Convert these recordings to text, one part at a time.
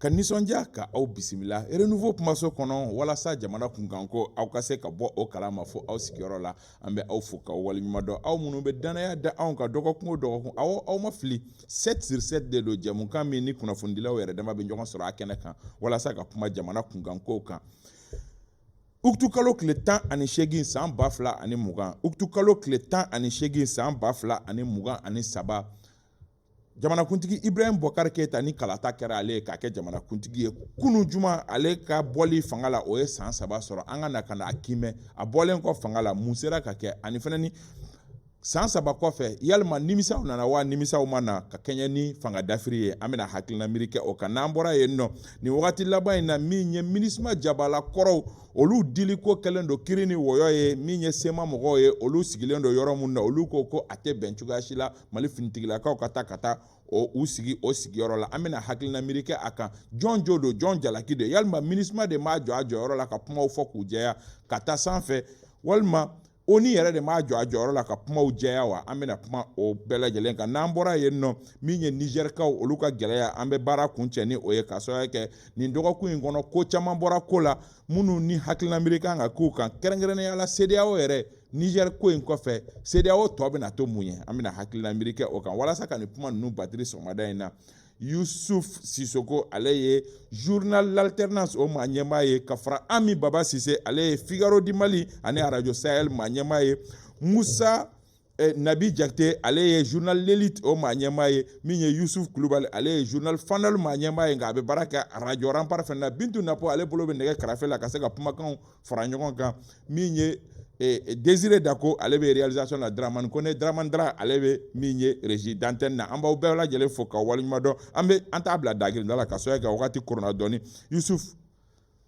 ka nisɔndiya ka aw bisimila renouveau kumaso kɔnɔ walasa jamana kunkanko aw ka se ka bɔ o kalama fo aw sigiyɔrɔ la an bɛ aw fo ka waleɲuman dɔn aw minnu bɛ danaya da anw ka dɔgɔkun o dɔgɔkun aw ma fili 7 sur 7 de don jɛmukan min ni kunnafonidilaw yɛrɛ dama bɛ ɲɔgɔn sɔrɔ a kɛnɛ kan walasa ka kuma jamana kunkanko kan. Utukalo tile 18 san 2020 Utukalo tile 18 san 2023 jamanakuntigi Ibrahim Boubacar Keita ni kalata kɛra ale k'a kɛ jamanakuntigi ye kunu juma ale ka bɔli fanga la o ye san 3 sɔrɔ an ka na ka na a kimɛ a bɔlen kɔ fanga la mun sera ka kɛ ani fana ni san 3 kɔfɛ yalima nimisaw nana wa nimisaw ma na ka kɛɲɛ ni fanga dafiri ye an bɛna hakilina miiri kɛ o kan n'an bɔra yen nɔ ni wagati laban in na min ye minisma jabala kɔrɔw olu dili ko kɛlen don kiri ni wɔyɔ ye min ye sema mɔgɔw ye olu sigilen don yɔrɔ mun na olu ko a tɛ bɛn cogoya si la Mali finitigilakaw ka taa u sigi o sigiyɔrɔ la an bɛna hakilina miiri kɛ a kan jɔn jo don jɔn jalaki don yalima minisma de m'a jɔ a jɔyɔrɔ la ka kumaw fɔ k'u jɛya ka taa sanfɛ walima oni yɛrɛ de m'a jɔ a jɔyɔrɔ la ka kumaw jɛya wa an bɛna kuma o bɛɛ lajɛlen kan n'an bɔra yen nɔ min ye Nigerkaw olu ka gɛlɛya an bɛ baara kuncɛ ni o ye ka sababu kɛ nin dɔgɔkun in kɔnɔ ko caman bɔra ko la minnu ni hakilina miiri kan ka k'u kan kɛrɛnkɛrɛnnenya la CEDEAO yɛrɛ Niger ko in kɔfɛ CEDEAO tɔ bɛna to mun ye an bɛna hakilina miiri kɛ o kan walasa ka nin kuma ninnu batiri sɔgɔmada in na Youssouf Sissoko ale ye journal l'alternance o maa ɲɛmaa ye ka fara Ami Baba Sise ale ye Figaro di Mali ani Radio Sahel maa ɲɛmaa ye Moussa Nabi Jakite ale ye journal l'élite o maa ɲɛmaa ye min ye Youssouf Kulubali ale ye journal Fandal maa ɲɛmaa ye nka a bɛ baara kɛ Radio Rempart fɛnɛ na Bintu Napo ale bolo bɛ nɛgɛ karafe la ka se ka kumakanw fara ɲɔgɔn kan min ye Désiré Dako ale bɛ réalisation la Dramane Kone Dramane Dra ale bɛ min ye régie d'antenne na an b'aw bɛɛ lajɛlen fo ka waleɲuman dɔn an t'a bila dagirinda la ka sababu kɛ wagati koronna dɔɔni Youssouf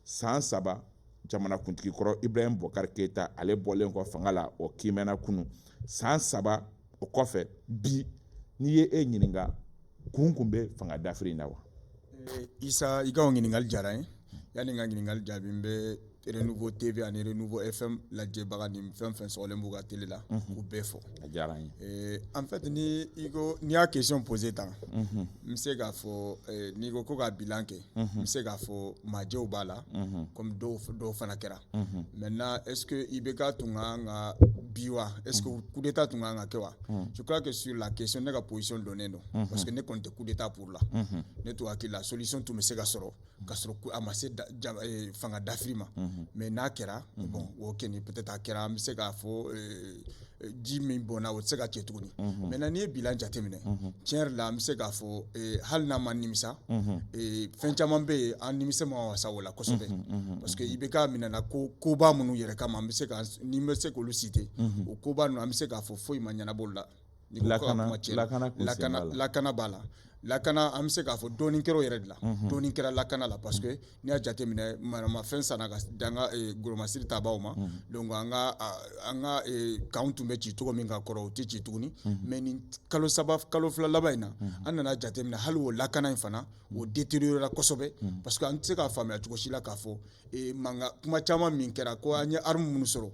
san 3 jamanakuntigi kɔrɔ Ibrahim Boubacar Keita ale bɔlen kɔ fanga la o kimɛnna kunu san 3 o kɔfɛ bi n'i ye e ɲininka kun bɛ fanga dafiri in na wa Isa i ka ɲininkali diyara n ye yanni n ka ɲininkali jaabi n bɛ Renouveau TV ani Renouveau FM lajɛbaga ni fɛn fɛn sɔgɔlen b'u ka télé la u bɛɛ fɔ a diyara n ye en fait n'i y'a question posé tan n bɛ se k'a fɔ n'i ko ka bilan kɛ n bɛ se k'a fɔ majɛw b'a la comme dɔw fana kɛra maintenant est-ce que i bɛ ka tun kan ka bi wa est-ce que coup d'état tun kan ka kɛ wa je crois que sur la question ne ka position donnen don parce que ne kɔni tɛ coup d'état pour la ne to hakili la solution tun bɛ se ka sɔrɔ a ma se fanga dafiri ma mais n'a kɛra bon o kɛni peut-être a kɛra an bɛ se k'a fɔ ji min bɔnna o tɛ se ka cɛ tuguni maintenant n'i ye bilan jateminɛ tiɲɛ yɛrɛ la an bɛ se k'a fɔ hali n'a ma nimisa fɛn caman bɛ yen an nimisa ma wasa o la kosɛbɛ parce que i bɛ k'a minɛ na koba minnu yɛrɛ kama an bɛ se ka ni n bɛ se k'olu citer o koba ninnu an bɛ se k'a fɔ foyi ma ɲɛnabɔ la lakana b'a la lakana an bɛ se k'a fɔ dɔɔnin kɛra o yɛrɛ de la dɔɔnin kɛra lakana la parce que n'i y'a jateminɛ maramafɛn sanna ka dan ka golomasiri tabaw ma donc an ka kanw tun bɛ ci cogo min ka kɔrɔ o tɛ ci tuguni mais nin kalo 2 laban in na an nana jateminɛ hali o lakana in fana o détériorera kosɛbɛ parce que an tɛ se k'a faamuya cogo si la k'a fɔ kuma caman min kɛra ko an ye arme minnu sɔrɔ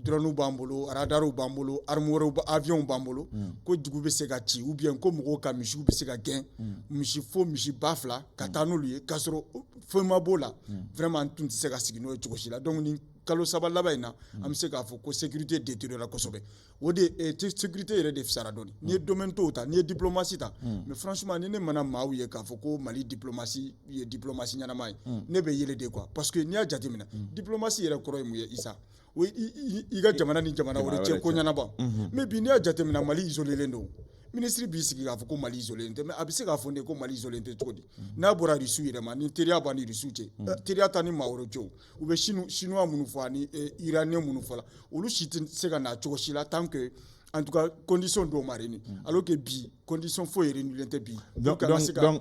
drone b'an bolo radaru b'an bolo arme wɛrɛw avion b'an bolo ko dugu bɛ se ka ci ou bien ko mɔgɔw ka misiw bɛ se ka gɛn misi 2,000 ka taa n'olu ye k'a sɔrɔ foyi ma b'o la vraiment an tun tɛ se ka sigi n'o ye cogo si la donc ni kalo 3 laban in na an bɛ se k'a fɔ ko sécurité détériorera kosɛbɛ o de sécurité yɛrɛ de fisara dɔɔni n'i ye domaine tɔw ta n'i ye diplomatie ta mais franchement ni ne mana maaw ye k'a fɔ ko Mali diplomatie ye diplomatie ɲɛnama ye ne bɛ yɛlɛ de quoi parce que n'i y'a jateminɛ diplomatie yɛrɛ kɔrɔ ye mun ye Isa o i ka jamana ni jamana wɛrɛ cɛ ko ɲɛnabɔ mais bi n'i y'a jateminɛ Mali isolé don ministre b'i sigi k'a fɔ ko Mali isolé tɛ mais a bɛ se k'a fɔ ne ko Mali isolé tɛ cogo di n'a bɔra Russie yɛrɛ ma ni teriya b'a ni Russie cɛ teriya ta ni maa wɛrɛ cɛ u bɛ chinois minnu fɔ ani iranien minnu fɔ la olu si tɛ se ka na cogo si la tant que en tout cas condition dɔw ma réuni alors que bi condition foyi réuni tɛ bi donc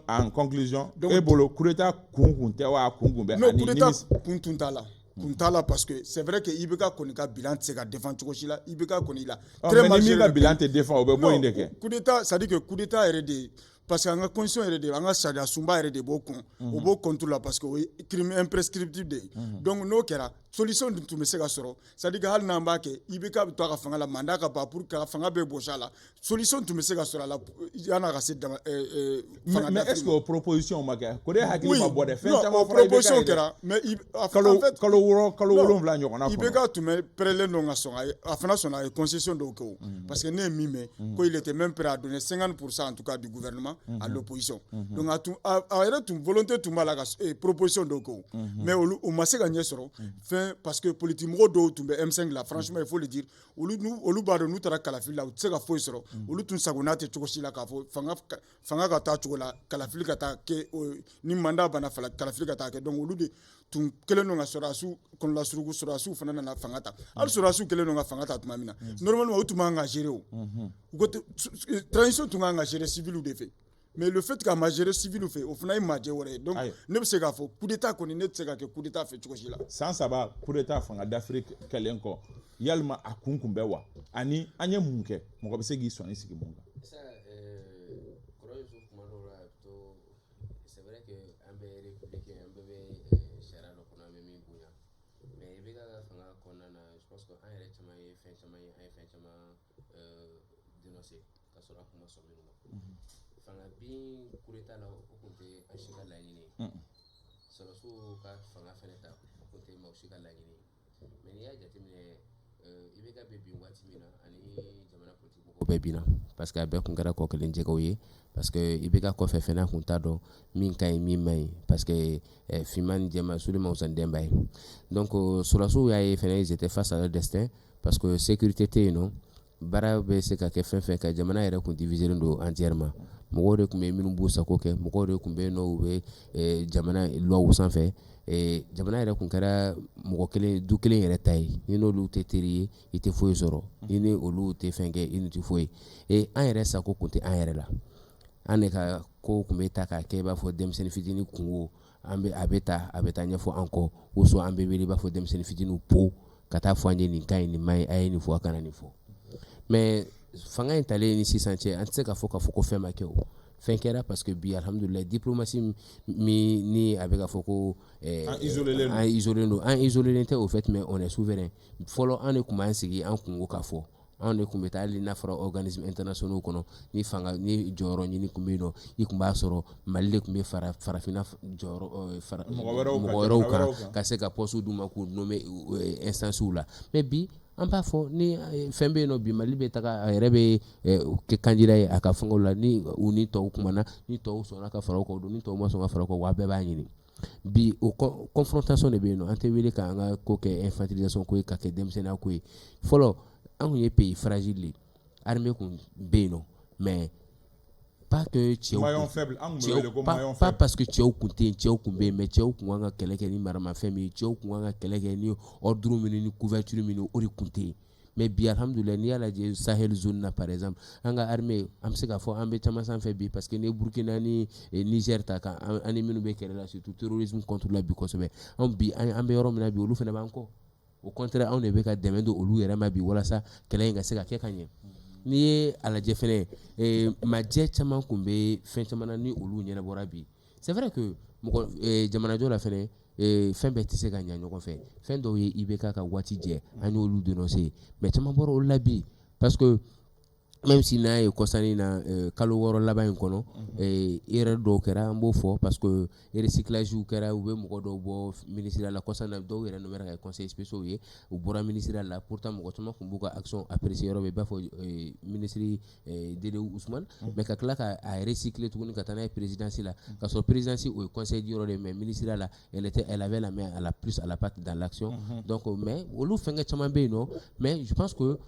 en conclusion e bolo coup d'état kun tɛ wa kun bɛ non coup d'état kun tun t'a la kun t'a la parce que c'est vrai que IBK kɔni ka bilan tɛ se ka défend cogo si la IBK kɔni la très mal ni min ka bilan tɛ défend o bɛ bɔ yen de kɛ coup d'état c'est à dire que coup d'état yɛrɛ de parce que an ka constitution yɛrɛ de an ka sariya sunba yɛrɛ de b'o kun o b'o contre la parce que o ye crime imprescriptible de ye donc n'o kɛra solution dun tun bɛ se ka sɔrɔ c'est à dire que hali n'an b'a kɛ IBK bɛ to a ka fanga la mandat ka ban pour que a fanga bɛɛ bɔsi a la solution tun bɛ se ka sɔrɔ a la yan'a ka se mais est ce que o proposition ma kɛ ko de hakili ma bɔ dɛ fɛn caman fɔra proposition kɛra mais kalo 7 ɲɔgɔnna kɔnɔ IBK tun bɛ pɛrɛlen don ka sɔn a fana sɔnna a ye concession dɔw kɛ o parce que ne ye min mɛn ko il était même prêt à donner 50% en tout cas du gouvernement à l'opposition donc a yɛrɛ tun volonté tun b'a la ka proposition dɔw kɛ o mais o ma se ka ɲɛ sɔrɔ fɛn parce que politique mɔgɔ dɔw tun bɛ M5 la franchement il faut le dire olu b'a dɔn n'u taara kalafili la u tɛ se ka foyi sɔrɔ olu tun sagona tɛ cogo si la k'a fɔ fanga ka taa cogo la kalafili ka taa kɛ ni mandat banna kalafili ka taa kɛ donc olu de tun kɛlen don ka sɔrɔdasiw kɔnɔla suruku sɔrɔdasiw fana nana fanga ta hali sɔrɔdasiw kɛlen don ka fanga ta tuma min na normalement u tun b'an ka gérer o transition tun kan ka gérer civils de fɛ mais le fait k'a ma gérer civils fɛ o fana ye majɛ wɛrɛ ye donc ne bɛ se k'a fɔ coup d'état kɔni ne tɛ se ka kɛ coup d'état fɛ cogo si la san 3 coup d'état fanga d'Afrique kɛlen kɔ yalima a kun bɛ wa ani an ye mun kɛ mɔgɔ bɛ se k'i sɔnni sigi mun kan c'est vrai que an bɛ républicain an bɛɛ bɛ sariya dɔ kɔnɔ an bɛ min bonya mais IBK ka fanga kɔnɔna na je pense que an yɛrɛ caman ye fɛn caman ye an ye fɛn caman dénoncer ka sɔrɔ an kun ma sɔn minnu ma fanga bin coup d'état la o kun tɛ an si ka laɲini ye sɔrɔsiw ka fanga fɛnɛ ta o kun tɛ maaw si ka laɲini ye mais n'i y'a jateminɛ IBK bɛ bin waati min na ani jamana politique mɔgɔw bɛɛ binna parce que a bɛɛ kun kɛra kɔ kelen jɛgɛw ye parce que IBK kɔfɛ fɛnɛ a kun t'a dɔn min ka ɲi min man ɲi parce que finman ni jɛma Suleman Usain Demba ye donc sɔrɔsiw y'a ye fɛnɛ ils étaient face à leur destin parce que sécurité tɛ yen nɔ baara bɛ se ka kɛ fɛn fɛn ka jamana yɛrɛ kun diviser don entièrement mɔgɔw de kun bɛ minnu b'u sago kɛ mɔgɔw de kun bɛ yen nɔ u bɛ jamana loi sanfɛ jamana yɛrɛ kun kɛra mɔgɔ kelen du kelen yɛrɛ ta ye ni n'olu tɛ teri ye i tɛ foyi sɔrɔ i ni olu tɛ fɛn kɛ i ni tɛ foyi an yɛrɛ sago kun tɛ an yɛrɛ la an de ka ko kun bɛ ta k'a kɛ i b'a fɔ denmisɛnnin fitinin kungo a bɛ taa ɲɛfɔ an kɔ ou soit an bɛ wele i b'a fɔ denmisɛnnin fitinin po ka taa fɔ an ye nin ka ɲi nin man ɲi a ye nin fɔ a kana nin fɔ mais fanga in talen ni sisan cɛ an tɛ se k'a fɔ ko fɛn ma kɛ o fɛn kɛra parce que bi alhamdulillah diplomatie ni a bɛ ka fɔ ko an isolen tɛ au fait mais on est souverain fɔlɔ an de kun b'an sigi an kungo k'a fɔ anw de kun bɛ taa hali n'a fɔra organisme internationaux kɔnɔ ni jɔyɔrɔ ɲini kun bɛ yen nɔ i kun b'a sɔrɔ Mali de kun bɛ farafinna jɔyɔrɔ mɔgɔ wɛrɛw kan ka se ka poste d'u ma k'u nommer instances la mais bi an b'a fɔ ni fɛn bɛ yen nɔ bi Mali bɛ taga a yɛrɛ bɛ kɛ candidat ye a ka fɛngɛw la ni u ni tɔw kumana ni tɔw sɔnna ka fara o kan ni tɔw ma sɔn ka fara o kan wa bɛɛ b'a ɲini bi o confrontation de bɛ yen nɔ an tɛ wele k'an ka ko kɛ infantilisation ko ye ka kɛ denmisɛnninya ko ye fɔlɔ an kun ye pays fragile de armée kun bɛ yen nɔ mais pas que pas parce que cɛw kun tɛ yen cɛw kun bɛ yen mais cɛw kun kan ka kɛlɛ kɛ ni maramafɛn min ye cɛw kun kan ka kɛlɛ kɛ ni ordre minnu ni couverture minnu o de kun tɛ yen mais bi alhamdulillah n'i y'a lajɛ Sahel zone na par exemple an ka armée an bɛ se k'a fɔ an bɛ caman sanfɛ bi parce que ni Burkina ni Niger ta kan an ni minnu bɛ kɛlɛ la surtout terrorisme contre la bi kosɛbɛ an bɛ yɔrɔ min na bi olu fana b'an kɔ au contraire anw de bɛ ka dɛmɛ don olu yɛrɛ ma bi walasa kɛlɛ in ka se ka kɛ ka ɲɛ n'i ye a lajɛ fɛnɛ majɛ caman kun bɛ fɛn caman na ni olu ɲɛnabɔra bi c'est vrai que jamanajɔ la fɛnɛ fɛn bɛɛ tɛ se ka ɲɛ ɲɔgɔn fɛ fɛn dɔw ye IBK ka waati jɛ an y'olu dénoncer mais caman bɔra olu la bi parce que même si n'a ye kɔsanni na kalo 6 laban in kɔnɔ erreur dɔw kɛra an b'o fɔ parce que recyclage kɛra u bɛ mɔgɔ dɔw bɔ ministère la kɔsan na dɔw yɛrɛ nommé ka conseil spéciaux ye u bɔra ministère la pourtant mɔgɔ caman kun b'u ka action apprécier yɔrɔ bɛ i b'a fɔ ministre Dede Ousmane mais ka tila ka recycler tuguni ka taa n'a ye présidence la ka sɔrɔ présidence o ye conseil di yɔrɔ de mais ministère la elle avait la main à la patte dans l'action donc mais olu fɛnkɛ caman bɛ yen nɔ mais je pense que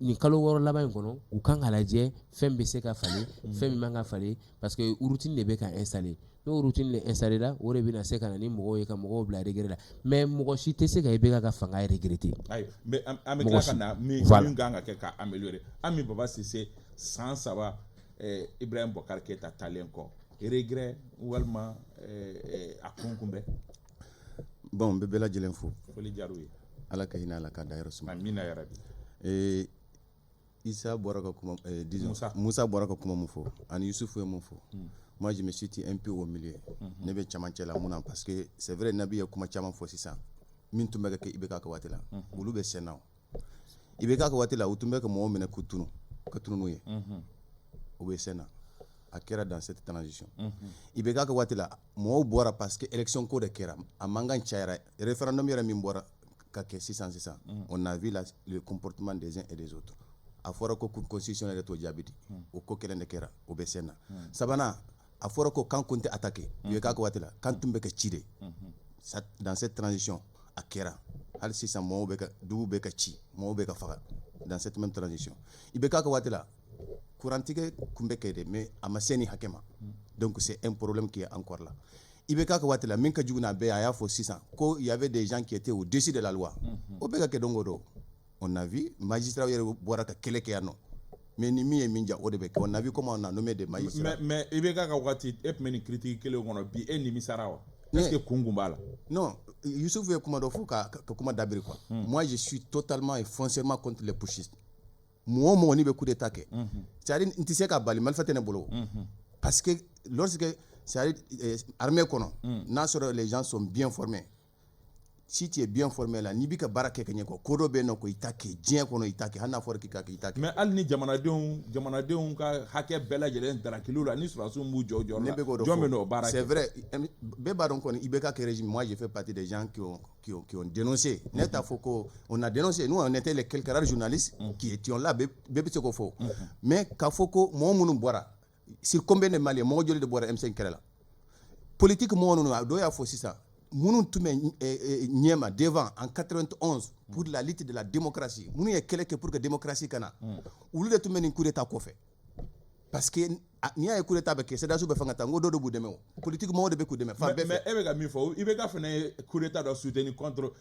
nin kalo 6 laban in kɔnɔ u kan ka lajɛ fɛn bɛ se ka falen fɛn min man ka falen parce que routine de bɛ ka installer n'o routine de installer la o de bɛna se ka na ni mɔgɔw ye ka mɔgɔw bila regret la mais mɔgɔ si tɛ se ka IBK ka fanga regretter mais an bɛ tila ka na min kan ka kɛ ka améliorer Ami Baba Cissé san 3 Ibrahim Boubacar Keita talen kɔ regret walima a kun bɛ bon n bɛ bɛɛ lajɛlen fo foli diyara u ye Ala ka hinɛ Ala ka dayɔrɔ suma amina yarabi Isa bɔra ka kuma Musa bɔra ka kuma mun fɔ ani Yusufu ye mun fɔ moi je me suis un peu au milieu ne bɛ camancɛ la mun na parce que c'est vrai Nabi ye kuma caman fɔ sisan min tun bɛ ka kɛ IBK ka waati la olu bɛ sen na IBK ka waati la u tun bɛ ka mɔgɔw minɛ ka tunu n'u ye u bɛ sen na a kɛra dans cette transition IBK ka waati la mɔgɔw bɔra parce que élection ko de kɛra a mankan cayara référendum yɛrɛ min bɔra ka kɛ sisan on a vu le comportement des uns et des autres a fɔra ko constitution yɛrɛ t'o jaabi di o ko kelen de kɛra o bɛ sen na sabanan a fɔra ko kan kun tɛ attaqué IBK ka waati la kan tun bɛ ka ci de dans cette transition a kɛra hali sisan mɔgɔw bɛ ka dugu bɛ ka ci mɔgɔw bɛ ka faga dans cette même transition IBK ka waati la kurantigɛ kun bɛ kɛ de mais a ma se nin hakɛ ma donc c'est un problème qui est encore là IBK ka waati la min ka jugu n'a bɛɛ a y'a fɔ sisan ko il y avait des gens qui étaient au-dessus de la loi o bɛ ka kɛ don o don on a vu magistrat yɛrɛ bɔra ka kɛlɛ kɛ yan nɔ mais ni min ye min ja o de bɛ kɛ on a vu comment on a nommé des magistrats mais IBK ka waati e tun bɛ nin critique kelen kɔnɔ bi e nimisara wa est-ce que kun b'a la non Youssouf ye kuma dɔ fɔ ka kuma dabiri quoi moi je suis totalement et foncièrement contre les putschistes mɔgɔ o mɔgɔ n'i bɛ coup d'état kɛ c'est-à-dire n tɛ se ka bali marifa tɛ ne bolo parce que lorsque c'est-à-dire armée kɔnɔ n'a sɔrɔ les gens sont bien formés si tu es bien formé là n'i bɛ ka baara kɛ ka ɲɛ quoi ko dɔ bɛ yen nɔ ko i ta kɛ diɲɛ kɔnɔ i ta kɛ hali n'a fɔra k'i ka kɛ i ta kɛ mais hali ni jamanadenw ka hakɛ bɛɛ lajɛlen darakiliw la ni sɔrɔdasiw m'u jɔ jɔyɔrɔ la jɔn bɛ n'o baara kɛ c'est vrai bɛɛ b'a dɔn kɔni IBK ka régime moi j'ai fait partie des gens qui ont dénoncé ne t'a fɔ ko on a dénoncé nous on était les quelques rares journalistes qui étions là bɛɛ bɛ se k'o fɔ mais k'a fɔ ko mɔgɔ minnu bɔra sur combien de Maliens mɔgɔ joli de bɔra M5 kɛlɛ la politique mɔgɔ ninnu a dɔw y'a fɔ sisan minnu tun bɛ ɲɛma devant en 91 pour la lutte de la démocratie minnu ye kɛlɛ kɛ pour que démocratie kana olu de tun bɛ nin coup d'état kɔfɛ parce que n'i y'a ye coup d'état bɛ kɛ CEDEAO bɛ fanga ta n ko dɔ de b'u dɛmɛ o politique mɔgɔw de bɛ k'u dɛmɛ fan bɛɛ fɛ mais e bɛ ka min fɔ IBK fana ye coup d'état dɔ soutenir contre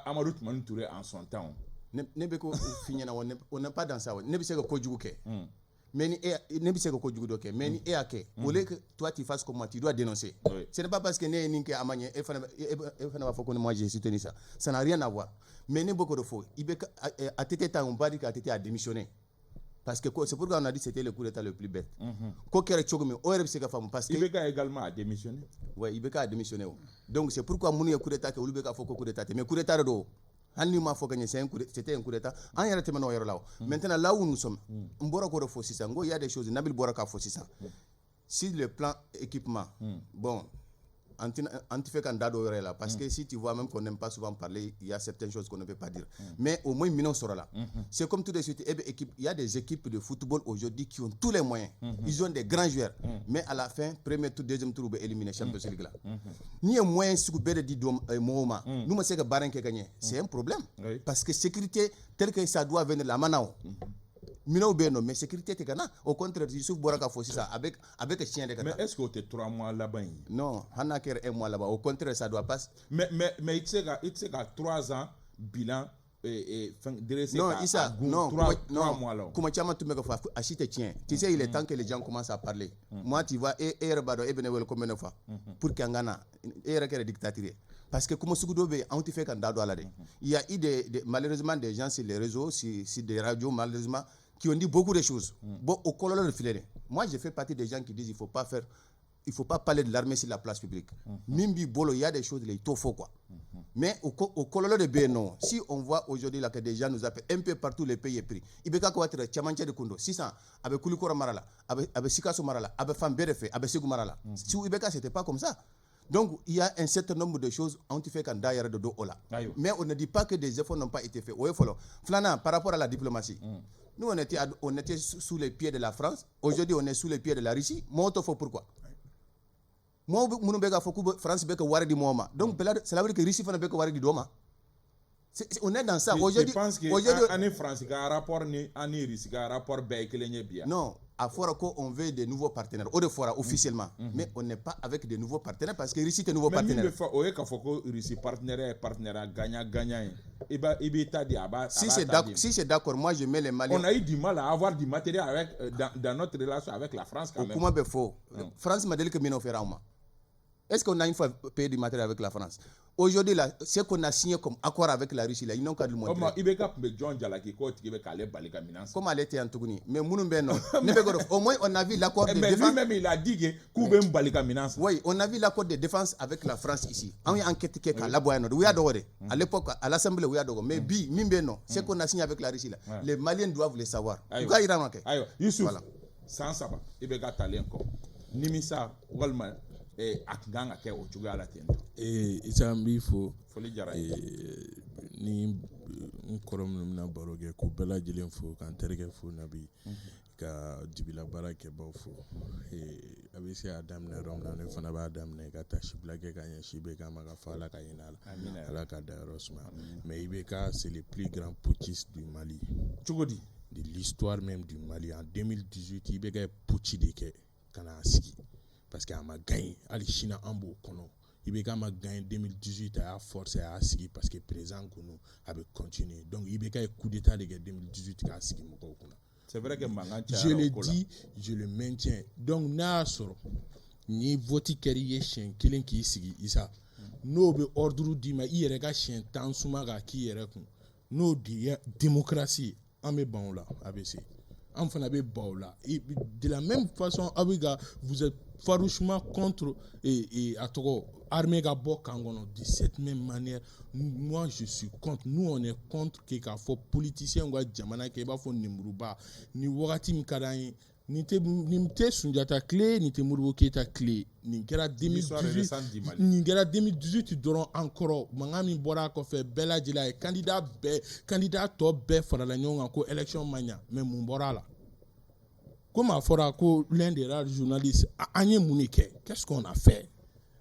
Amadou Toumani Touré en son temps ne bɛ ko f'i ɲɛna on n'est pas dans ça ne bɛ se ka kojugu kɛ mais ni ne bɛ se ka kojugu dɔ kɛ mais ni e y'a kɛ au lieu que toi tu fasses comme moi tu dois dénoncer ce n'est pas parce que ne ye nin kɛ a ma ɲɛ e fana b'a fɔ ko moi j'ai soutenu ça n'a rien à voir mais ne b'o de fɔ IBK ATT ta on va dire que ATT a démissionné parce que c'est pourquoi on a dit c'était le coup d'état le plus bête ko kɛra cogo min o yɛrɛ bɛ se ka faamu parce que IBK également a démissionné ouais IBK a démissionné donc c'est pourquoi minnu ye coup d'état kɛ olu bɛ k'a fɔ ko coup d'état tɛ mais coup d'état de don hali ni m'a fɔ ka ɲɛ c'était un coup d'état an yɛrɛ tɛmɛna o yɔrɔ la maintenant là où nous sommes n bɔra k'o de fɔ sisan n ko il y a des choses Nabil bɔra k'a fɔ sisan si le plan équipement bon an tɛ fɛ ka n da don o yɔrɔ la parce que si tu vois même qu'on n'aime pas souvent parler il y a certaines choses qu'on ne peut pas dire mais au moins minɛnw sɔrɔ la c'est comme tout de suite il y a des équipes de football aujourd'hui qui ont tous les moyens ils ont des grands joueurs mais à la fin premier tour deuxième tour u bɛ éliminer Champions League la n'i ye moyen sugu bɛɛ de di mɔgɔw ma n'u ma se ka baara in kɛ ka ɲɛ c'est un problème parce que sécurité tel que ça doit venir la a ma na o minɛw bɛ yen nɔ mais sécurité tɛ ka na au contraire Youssouf bɔra k'a fɔ sisan a bɛ ka tiɲɛ de ka taa mais est-ce que o tɛ 3 mois laban ye non hali n'a kɛra 1 mois laban au contraire ça doit pas mais i tɛ se ka 3 ans bilan dresser non Issa non 3 mois là kuma caman tun bɛ ka fɔ a si tɛ tiɲɛ tu sais il est temps que les gens commencent à parler moi tu vois e yɛrɛ b'a dɔn e bɛ ne wele combien de fois pour que an ka na e yɛrɛ kɛra dictateur ye parce que kuma sugu dɔ bɛ yen anw tɛ fɛ ka n da don a la dɛ il y a eu malheureusement des gens sur les réseaux sur des radios malheureusement qui ont dit beaucoup de choses bon au kɔlɔlɔ de filɛ dɛ moi je fais partie des gens qui disent il faut pas parler de l'armée sur la place publique min b'i bolo il y a des choses là il t'o fɔ quoi mais au kɔlɔlɔ de bɛ yen nɔ si on voit aujourd'hui là que des gens nous appellent un peu partout les pays est pris IBK ka waati la cɛmancɛ de kun don sisan a bɛ Kulikɔrɔ mara la a bɛ Sikaso mara la a bɛ fan bɛɛ de fɛ a bɛ Segu mara la si IBK c'était pas comme ça donc il y a un certain nombre de choses anw tɛ fɛ ka n da yɛrɛ de don o la mais on ne dit pas que des efforts n'ont pas été faits o ye fɔlɔ filanan par rapport à la diplomatie nous on était sous les pieds de la France aujourd'hui on est sous les pieds de la Russie mɔgɔw t'o fɔ pourquoi mɔgɔw minnu bɛ k'a fɔ ko France bɛ ka wari di mɔgɔw ma donc cela veut dire que Russie fana bɛ ka wari di dɔ ma on est dans ça aujourd'hui je pense que ani France ka rapport ni ani Russie ka rapport bɛɛ ye kelen ye bi non a fɔra ko on veut des nouveaux partenaires o de fɔra officiellement mais on n'est pas avec des nouveaux partenaires parce que Russie tɛ nouveau partenaire mais min bɛ fɔ o ye k'a fɔ ko Russie partenaire ye partenaire gagnant ye i b'i ta di a b'a si c'est d'accord moi je mets les Maliens on a eu du mal à avoir du matériel avec dans notre relation avec la France quand même o kuma bɛ fɔ France ma deli ka minɛnw fɛra anw ma est-ce qu'on a une fois payé du matériel avec la France aujourd'hui là, ce qu'on a signé comme accord avec la Russie là, ils n'ont qu'à le montrer. Comment elle était en Tougouni? Mais au moins on a vu l'accord de défense. Lui-même il a dit que oui, on a vu l'accord de défense avec la France ici. On a enquêté que la boyano. À l'époque à l'Assemblée mais bi non, ce qu'on a signé avec la Russie là, les Maliens doivent le savoir. Pourquoi il a Youssouf, sans savoir, il va talent encore. Nimisa walma akganga ke o chuga la tendo. Isambi fo Foli jara. Ni korom na baroge ko bela jilen fo kan terge fo nabi ka dibila barake ba fo abisi adam ne rom na ne fana ba adam ne ka tashibla ke kan shibe ka maka fala ka yinala ala ka da rosma mais Ibeka c'est le plus grand putschiste du Mali. Chugodi De l'histoire même du Mali en 2018 Ibeka est putsch de ke kana sigi parce que a ma gagné ali China ambo kono Ibeka ma gagné 2018 a forcé à sigi parce que présent kono avait continué donc Ibeka est coup d'état de 2018 ka sigi moko kono. C'est vrai que je le dis, je le maintiens. Donc Nasoro ni voti keri chien killing ki sigi isa no be ordre di ma ire ga chien tan suma ga ki yere kun no di démocratie en me bon là ABC en fana be bon là et de la même façon abiga vous êtes farouchement contre et à trop armée ga bokangono de cette même manière moi je suis contre nous on est contre que ka fo politicien ngwa jamana ke ba fo nimruba ni wakati mkarai ni te Sunjata clé ni te Modibo Keïta clé ni kera 2018 ni kera 2018 dɔrɔn encore manga min bɔra kɔfɛ bɛɛ lajɛlen ye candidat tɔ bɛɛ farala ɲɔgɔn kan ko élection ma ɲa mais mun bɔra la comme a fɔra ko l'un des rares journalistes an ye mun de kɛ qu'est-ce qu'on a fait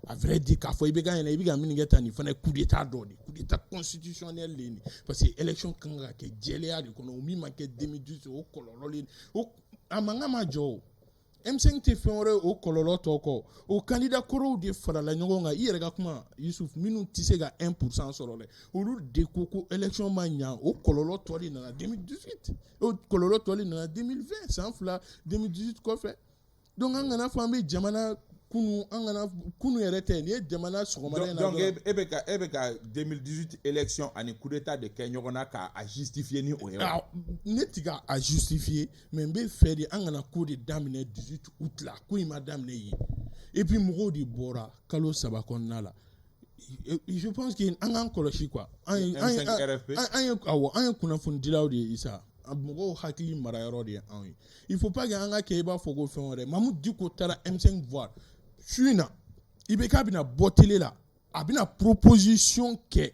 à vrai dire k'a fɔ Ibeka ɲɛna i bɛ ka min kɛ tan nin fana ye coup d'état dɔ de coup d'état constitutionnel de parce que élection kan ka kɛ jɛlenya de kɔnɔ o min ma kɛ 2018 o kɔlɔlɔ le a mankan ma jɔ o M5 tɛ fɛn wɛrɛ o kɔlɔlɔ tɔ kɔ o candidat kɔrɔw de farala ɲɔgɔn kan i yɛrɛ ka kuma Youssouf minnu tɛ se ka 1% sɔrɔ dɛ olu de ko élection ma ɲa o kɔlɔlɔ tɔ de nana 2018 o kɔlɔlɔ tɔ de nana 2020 san fila 2018 kɔfɛ donc an kana fɔ an bɛ jamana kunu yɛrɛ tɛ nin ye jamana sɔgɔmada in na donc e bɛ ka 2018 élection ani coup d'état de kɛ ɲɔgɔn na k'a justifier ni o ye ne ti ka a justifier mais n bɛ fɛ de an kana ko de daminɛ 18 août la ko in ma daminɛ yen et puis mɔgɔw de bɔra kalo 3 kɔnɔna la je pense que an k'an kɔlɔsi quoi an ye kunnafonidilaw de ye isa mɔgɔw hakili mara yɔrɔ de ye anw ye il faut pas que an ka kɛ i b'a fɔ ko fɛn wɛrɛ Mamadou Diko taara M5 voir su in na Ibeka bɛna bɔ télé la a bɛna proposition kɛ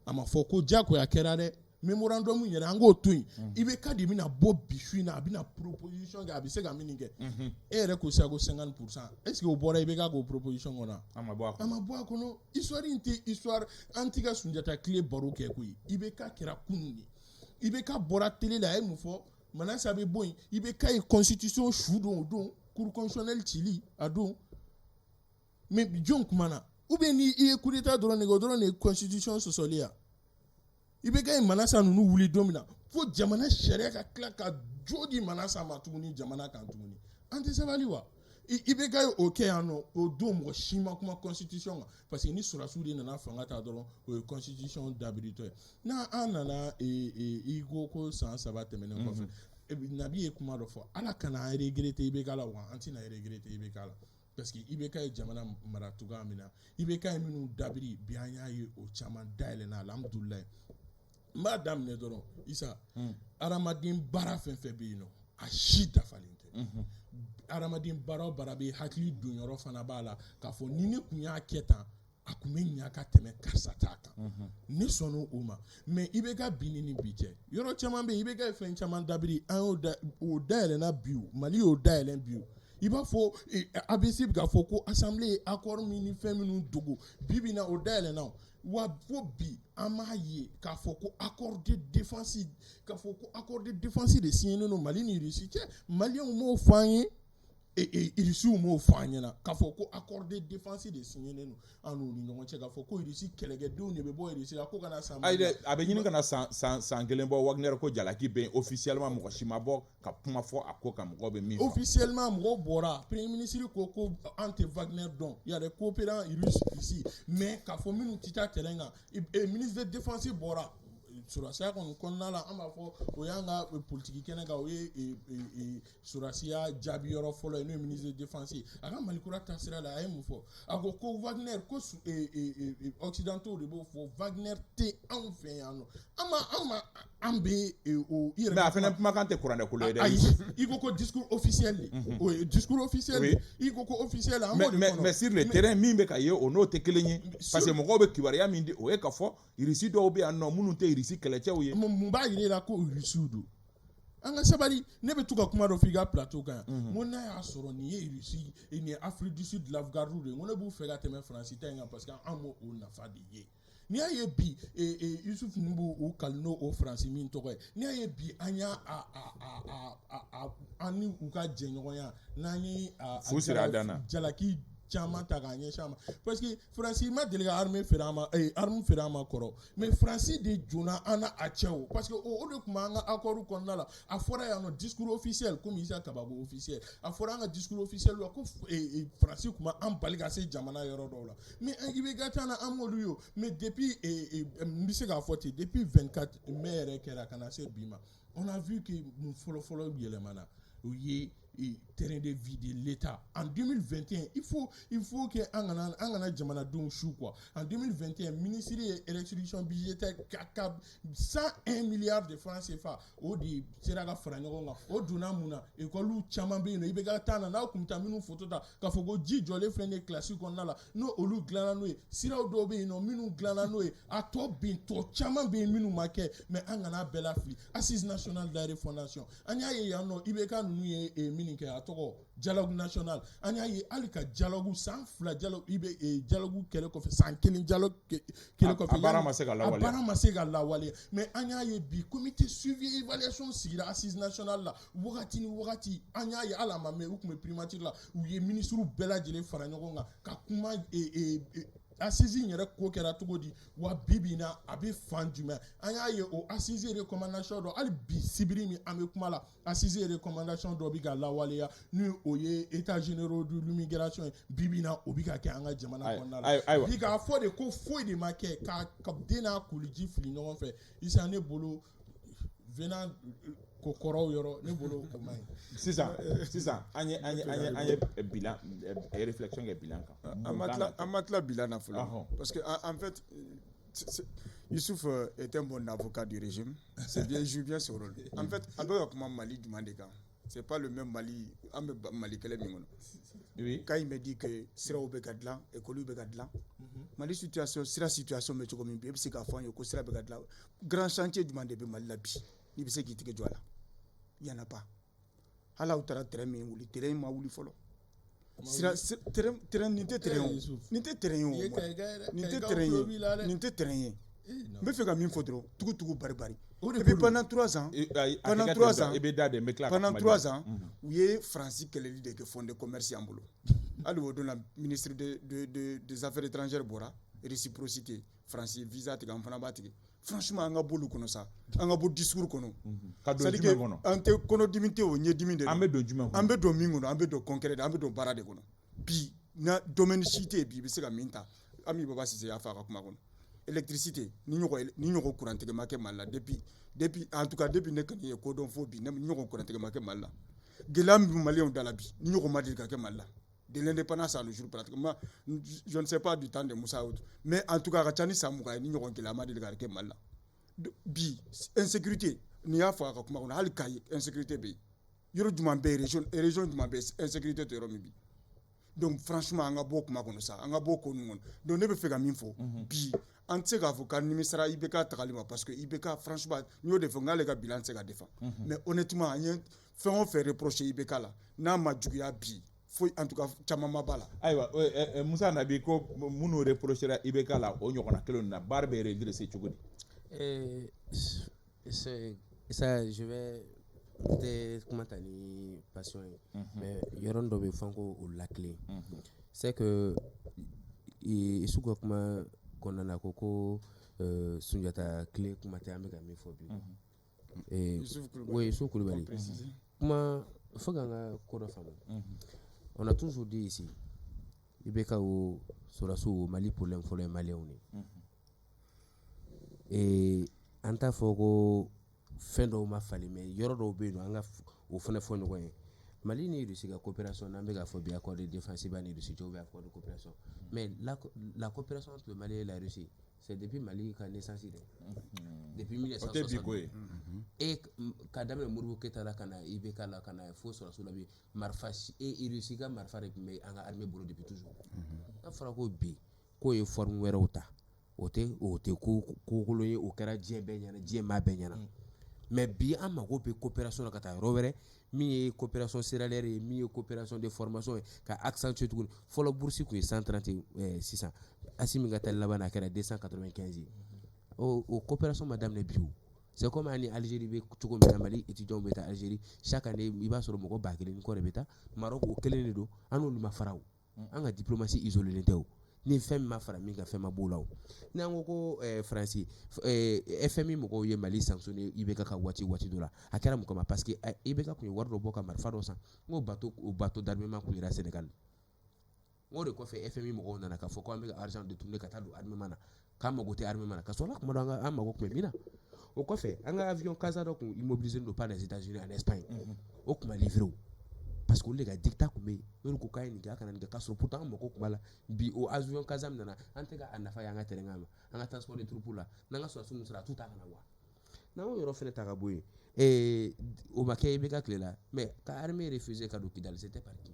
a ma fɔ ko diyagoya kɛra dɛ mémorandum yɛrɛ an k'o to yen Ibeka de bɛna bɔ bi su in na a bɛna proposition kɛ a bɛ se ka min kɛ e yɛrɛ ko sisan ko 50% est-ce que o bɔra Ibeka k'o proposition kɔnɔ a ma bɔ a kɔnɔ histoire in tɛ histoire an tɛ ka Sunjata tile baro kɛ koyi Ibeka kɛra kunun de Ibeka bɔra télé la a ye mun fɔ Manasa bɛ bɔ yen Ibeka ye constitution su don o don cour constitutionnelle cili a don mais jɔn kumana ou bien ni i ye coup d'état dɔrɔn de kɛ o dɔrɔn de ye constitution sɔsɔli ya Ibeka ye Manasa ninnu wuli don min na fo jamana sariya ka tila ka jo di Manasa ma tuguni jamana kan tuguni an tɛ sabali wa Ibeka ye o kɛ yan nɔ o don mɔgɔ si ma kuma constitution kan parce que ni sɔrɔdasiw de nana fanga ta dɔrɔn o ye constitution dabiritɔ ye n'an nana i ko san 3 tɛmɛnen kɔfɛ Nabi ye kuma dɔ fɔ ala kana an regretter Ibeka la wa an tɛna regretter Ibeka la parce que Ibeka ye jamana mara cogoya min na Ibeka ye minnu dabiri bi an y'a ye o caman dayɛlɛnna alhamdulilayi n b'a daminɛ dɔrɔn Isa hadamaden baara fɛn fɛn bɛ yen nɔ a si dafalen tɛ hadamaden baara o baara bɛ hakili don yɔrɔ fana b'a la k'a fɔ ni ne kun y'a kɛ tan a kun bɛ ɲa ka tɛmɛ karisa ta kan ne sɔnna o ma mais Ibeka bi ni bi cɛ yɔrɔ caman bɛ yen Ibeka ye fɛn caman dabiri an y'o dayɛlɛnna bi o Mali y'o dayɛlɛn bi o i b'a fɔ ABC bɛ k'a fɔ ko assemblée ye accord min ni fɛn minnu dogo bi bi na o dayɛlɛnna wa fo bi an m'a ye k'a fɔ ko accord de défense de signé no Mali ni Russie cɛ maliyɛnw m'o fɔ an ye irisi m'o fɔ an ɲɛna k'a fɔ ko accord de défense de signé nen an n'u ni ɲɔgɔn cɛ k'a fɔ ko irisi kɛlɛkɛdenw de bɛ bɔ irisi la ko kana san a bɛ ɲini kana san kelen bɔ Wagner ko jalaki bɛ officiellement mɔgɔ si ma bɔ ka kuma fɔ a ko kan mɔgɔ bɛ min fɔ officiellement mɔgɔw bɔra premier ministre ko an tɛ Wagner dɔn il y a des coopérants russes ici mais k'a fɔ minnu tɛ taa terrain kan ministre de défense bɔra surasiya kɔni kɔnɔna la an b'a fɔ o y'an ka politiki kɛnɛ kan o ye surasiya jaabi yɔrɔ fɔlɔ ye n'o ye ministre de défense ye a ka malikura taasira la a ye mun fɔ a ko Wagner ko occidentaux de b'o fɔ Wagner tɛ anw fɛ yan nɔ an bɛ o i yɛrɛ mais a fana kumakan tɛ kuranɛ kolo ye dɛ ayi i ko discours officiel de o ye discours officiel de i ko officiel an b'o de kɔnɔ mais sur le terrain min bɛ ka ye o n'o tɛ kelen ye parce que mɔgɔw bɛ kibaruya min di o ye ka fɔ irisi dɔw bɛ yan nɔ minnu tɛ irisi kɛlɛcɛw ye mun b'a yira i la ko irisiw don an ka sabali ne bɛ to ka kuma dɔ f'i ka plateau kan yan ko n'a y'a sɔrɔ nin ye irisi nin ye Afrique du Sud lafgardiw de ye ko ne b'u fɛ ka tɛmɛ Faransi ta in kan parce que an m'o nafa de ye n'i y'a ye bi Yusuf ninnu b'u kali n'o Faransi min tɔgɔ ye n'i y'a ye bi an y'a an ni u ka jɛɲɔgɔnya n'an ye jalaki caman ta k'a ɲɛsin a ma parce que Faransi ma deli ka arme feere an ma kɔrɔ mais Faransi de jonna an na a cɛw parce que o de tun b'an ka accord kɔnɔna la a fɔra yan nɔ discours officiel comme Isa Kabako officiel a fɔra an ka discours officiel la ko Faransi tun b'an bali ka se jamana yɔrɔ dɔw la mais IBK ta na an m'olu ye mais depuis n bɛ se k'a fɔ ten depuis 24 mai yɛrɛ kɛra ka na se bi ma on a vu que mun fɔlɔ yɛlɛmana o ye terrain de vie de l'État. En 2021, il faut que an kana jamanadenw su quoi. En 2021, ministre de restriction budgétaire 101 milliards de francs CFA o de sera ka fara ɲɔgɔn kan o donna mun na école caman bɛ yen nɔ i bɛ ka taa na n'aw kun taa minnu photo ta k'a fɔ ko ji jɔlen filɛ nin ye classe kɔnɔna la n'o olu dilanna n'o ye siraw dɔw bɛ yen nɔ minnu dilanna n'o ye a tɔ bɛ yen tɔ caman bɛ yen minnu ma kɛ mais an kana bɛɛ lafili assise nationale de la refondation an y'a ye yan nɔ IBK ninnu ye min kɛ a tɔgɔ dialogue national an y'a ye hali ka dialogue san 2 dialogue dialogue kɛlɛ kɔfɛ san 1 dialogue kɛlɛ kɔfɛ a baara ma se ka lawaleya mais an y'a ye bi comité suivi évaluation sigira assise nationale la wagati ni wagati an y'a ye hali a ma mɛn u tun bɛ primature la u ye ministre bɛɛ lajɛlen fara ɲɔgɔn kan ka kuma assise yɛrɛ ko kɛra cogo di wa bi na a bɛ fan jumɛn an y'a ye o assise recommandation dɔ hali bi sibiri min an bɛ kuma la assise recommandation dɔ bɛ ka lawaleya ni o ye états généraux de l'immigration bi na o bɛ ka kɛ an ka jamana kɔnɔna la bi k'a fɔ de ko foyi de ma kɛ ka den n'a koliji fili ɲɔgɔn fɛ isa ne bolo venant ko kɔrɔw yɔrɔ ne bolo o man ɲi sisan an ye bilan réflexion kɛ bilan kan an ma tila bilan na fɔlɔ parce que en fait Youssouf est un bon avocat du régime c'est bien joue bien ce rôle en fait an bɛ ka kuma Mali jumɛn de kan c'est pas le même Mali an bɛ Mali kɛlɛ min kɔnɔ quand il me dit que siraw bɛ ka dilan école bɛ ka dilan Mali situation bɛ cogo min bi e bɛ se k'a fɔ an ye ko sira bɛ ka dilan grand chantier jumɛn de bɛ Mali la bi n'i bɛ se k'i tigɛ jɔ a la il y en a pas hali aw taara terrain min wuli terrain ma wuli fɔlɔ terrain nin tɛ terrain ye nin tɛ terrain ye nin tɛ terrain ye n bɛ fɛ ka min fɔ dɔrɔn tugu bari et puis pendant 3 ans u ye Faransi kɛlɛli de kɛ fond de commerce an bolo hali o don na ministre des affaires étrangères bɔra réciprocité Faransi visa tigɛ an fana b'a tigɛ franchement an ka bɔ olu kɔnɔ sa an ka bɔ discours kɔnɔ c'est-à-dire que an tɛ kɔnɔdimi tɛ o ɲɛdimi de an bɛ don jumɛn kɔnɔ an bɛ don min kɔnɔ an bɛ don concret de an bɛ don baara de kɔnɔ bi na domaine si tɛ yen bi i bɛ se ka min ta Ami Baba Sise y'a fɔ a ka kuma kɔnɔ électricité ni ɲɔgɔn courant ma kɛ Mali la depuis en tout cas depuis ne kɔni ye kodɔn fo bi ni ɲɔgɔn courant ma kɛ Mali la gɛlɛya min bɛ maliyɛnw da la bi ni ɲɔgɔn ma deli ka kɛ Mali la de l'indépendance à le jour pratiquement je ne sais pas du temps de Moussa Ouд mais en tout cas a ka ca ni san 20 ye ni ɲɔgɔn gɛlɛya ma deli ka kɛ Mali la bi insécurité ni y'a fɔ a ka kuma kɔnɔ hali Kayi insécurité bɛ yen yɔrɔ jumɛn bɛ yen région jumɛn bɛ yen insécurité tɛ yɔrɔ min bi donc franchement an ka bɔ kuma kɔnɔ sa an ka bɔ ko ninnu kɔnɔ donc ne bɛ fɛ ka min fɔ bi an tɛ se k'a fɔ k'a nimisara IBK tagali ma parce que IBK franchement n y'o de fɔ n'ale ka bilan tɛ se ka défend mais honnêtement an ye fɛn o fɛn reproché IBK la n'a ma juguya bi foyi en tout cas caman ma b'a la. Ayiwa Musa Nabi ko minnu reprochera IBK la o ɲɔgɔnna kelen na baara bɛ redresser cogo di? Ça, je vais tɛ kuma ta ni passion ye mais yɔrɔnin dɔ bɛ fɔ ko o laclé c'est que isu ka kuma kɔnɔna na ko Sunjata clé kuma tɛ an bɛ ka min fɔ bi oui Yusuf Kulibali kuma fo k'an ka ko dɔ faamu on a toujours dit ici IBK o sɔrɔdasiw Mali problème fɔlɔ ye maliyɛnw de an t'a fɔ ko fɛn dɔw ma falen mais yɔrɔ dɔw bɛ yen nɔ an ka o fana fɔ ɲɔgɔn ye Mali ni Russie ka coopération n'an bɛ ka fɔ bi accord de défense ni Russie cɛ ou bien accord de coopération mais la coopération entre le Mali et la Russie c'est depuis Mali ka naissance de depuis 1960 et ka daminɛ Modibo Keyita la ka na IBK la ka na fo sɔrɔdasiw la bi marifa Russie ka marifa de tun bɛ an ka armée bolo depuis toujours n'a fɔra ko bi k'o ye forme wɛrɛw ta o tɛ kokolon ye o kɛra diɲɛ bɛɛ ɲɛna diɲɛ maa bɛɛ ɲɛna mais bi an mago bɛ coopération na ka taa yɔrɔ wɛrɛ min ye coopération céréalière ye min ye coopération de formation ye ka accentuer tuguni fɔlɔ bourse kun ye 130 sisan Assimi ka taa laban na a kɛra 295 ye o coopération ma daminɛ bi o c'est comme ani Algérie bɛ cogo min na Mali étudiants bɛ taa Algérie chaque année i b'a sɔrɔ mɔgɔ 1000 ni kɔ de bɛ taa Maroc o kelen de don an n'olu ma fara o an ka diplomatie isolée tɛ o ni fɛn min ma fara min ka fɛn ma b'o la o n'an ko ko Faransi FMI mɔgɔw ye Mali sanctionné IBK ka waati dɔ la a kɛra mun kama parce que IBK kun ye wari dɔ bɔ ka marifa dɔ san n ko bateau d'armement kun yera Sénégal n ko de kɔfɛ FMI mɔgɔw nana k'a fɔ ko an bɛ ka argent détourné ka taa don armement na k'an mago tɛ armement na ka sɔrɔ la kuma dɔ an mago kun bɛ min na o kɔfɛ an ka avion Casa dɔ kun immobilisé don par les États-Unis en Espagne o kun ma livré o parce que olu de ka dictat kun bɛ yen n'olu ko k'a ye nin kɛ a kana nin kɛ k'a sɔrɔ pourtant an mago kun b'a la bi o avion Casa min nana an tɛ ka a nafa ye an ka terrain ma an ka transport de troupes la n'an ka sɔrɔdasiw min sɔrɔ a t'u ta kana wa n'an y'o yɔrɔ fɛnɛ ta ka bɔ yen o ma kɛ IBK tile la mais ka armée refusé ka don Kidali c'était par qui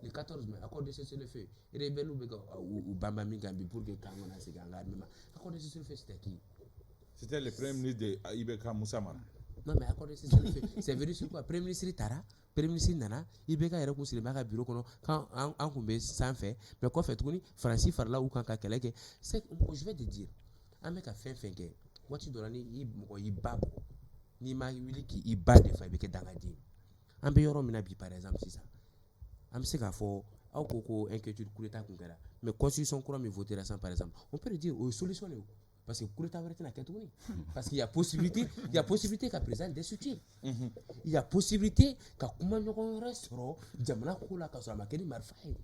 le 14 mai accord de cessez-le-feu rebelles bɛ ka u banban min kan bi pour que k'an kana segin an ka armée ma accord de cessez-le-feu c'était qui c'était le premier ministre de IBK Moussa Mara non mais accord de cessez-le-feu c'est venu sur quoi premier ministre taara premier ministre nana IBK yɛrɛ kun sigilen b'a ka bureau kɔnɔ k'an kun bɛ sanfɛ mais kɔfɛ tuguni Faransi farala u kan ka kɛlɛ kɛ c'est je vais te dire an bɛ ka fɛn fɛn kɛ waati dɔ la ni mɔgɔ y'i ba bɔ n'i ma wuli k'i ba de fa i bɛ kɛ dangaden an bɛ yɔrɔ min na bi par exemple sisan an bɛ se k'a fɔ aw ko inquiétude coup d'état kun kɛra mais constitution kura min votera sisan par exemple on peut le dire o ye solution de ye parce que coup d'état wɛrɛ tɛna kɛ tuguni parce qu'il y a possibilité ka président destituer il y a possibilité ka kuma ɲɔgɔn wɛrɛ sɔrɔ jamana ko la ka sɔrɔ a ma kɛ ni marifa ye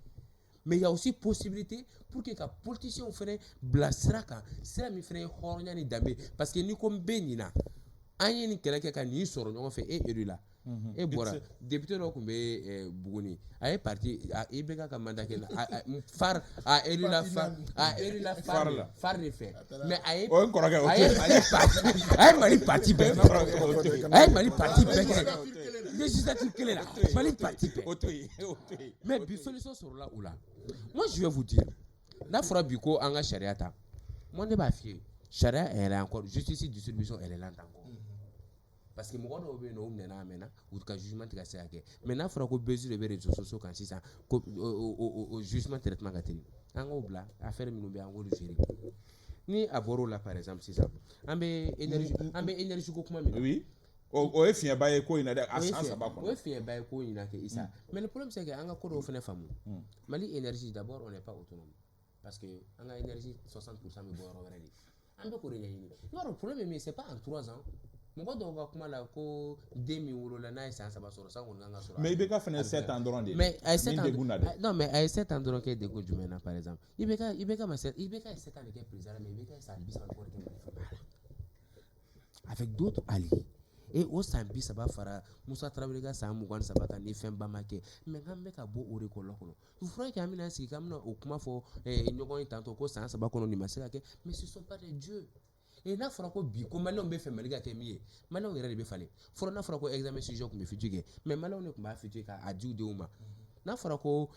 mais il y a aussi possibilité pour que ka politiciens fɛnɛ bila sira kan sira min fɛnɛ ye hɔrɔnya ni danbe parce que ni ko n bɛ nin na an ye nin kɛlɛ kɛ ka nin sɔrɔ ɲɔgɔn fɛ élu la e bɔra député dɔ tun bɛ Buguni a ye parti IBK ka mandat kɛ far a élu la far de fɛ mais a ye Mali parti bɛɛ kɛ législature kelen na Mali parti bɛɛ mais bi solution sɔrɔla o la moi je vais vous dire n'a fɔra bi ko an ka sariya ta moi ne b'a f'i ye sariya elle est encore justice distribution elle est lente encore parce que mɔgɔ dɔw bɛ yen nɔ u minɛna a mɛnna u ka jugement tɛ ka se ka kɛ mais n'a fɔra ko bɛsi de bɛ réseaux sociaux kan sisan ko o jugement traitement ka teli an k'o bila affaire minnu bɛ yen an k'olu gérer ni a bɔr'o la par exemple sisan an bɛ énergie ko kuma min na oui o ye fiɲɛba ye ko in na dɛ a san saba kɔnɔ o ye fiɲɛba ye ko in na kɛ Isa mais le problème c'est que an ka ko dɔw fɛnɛ faamu Mali énergie d'abord on n'est pas autonome parce que an ka énergie 60% bɛ bɔ yɔrɔ wɛrɛ de an bɛ k'o de ɲɛɲini i b'a dɔn problème ye min ye c'est pas en 3 ans mɔgɔ dɔw ka kuma la ko den min wolola n'a ye san 3 sɔrɔ san kɔni kan ka sɔrɔ mais IBK fɛnɛ 7 ans dɔrɔn de mais a ye 7 ans non mais a ye 7 ans dɔrɔn kɛ degun jumɛn na par exemple IBK ye 7 ans de kɛ président mais IBK ye san 30 kɔni kɛ Mali fanga la avec d'autres alliés et o san 30 fara Musa Tarawele ka san 23 kan ni fɛn ba ma kɛ mais k'an bɛ ka bɔ o de kɔlɔn kɔnɔ il faudrait que an bɛna sigi k'an bɛna o kuma fɔ ɲɔgɔn ye tantôt ko san 3 kɔnɔ nin ma se ka kɛ mais ce sont pas des dieux et n'a fɔra ko bi ko maliyɛnw bɛ fɛ Mali ka kɛ min ye maliyɛnw yɛrɛ de bɛ falen fɔlɔ n'a fɔra ko examen sujet tun bɛ futur kɛ mais maliyɛnw de tun b'a futur k'a di u denw ma n'a fɔra ko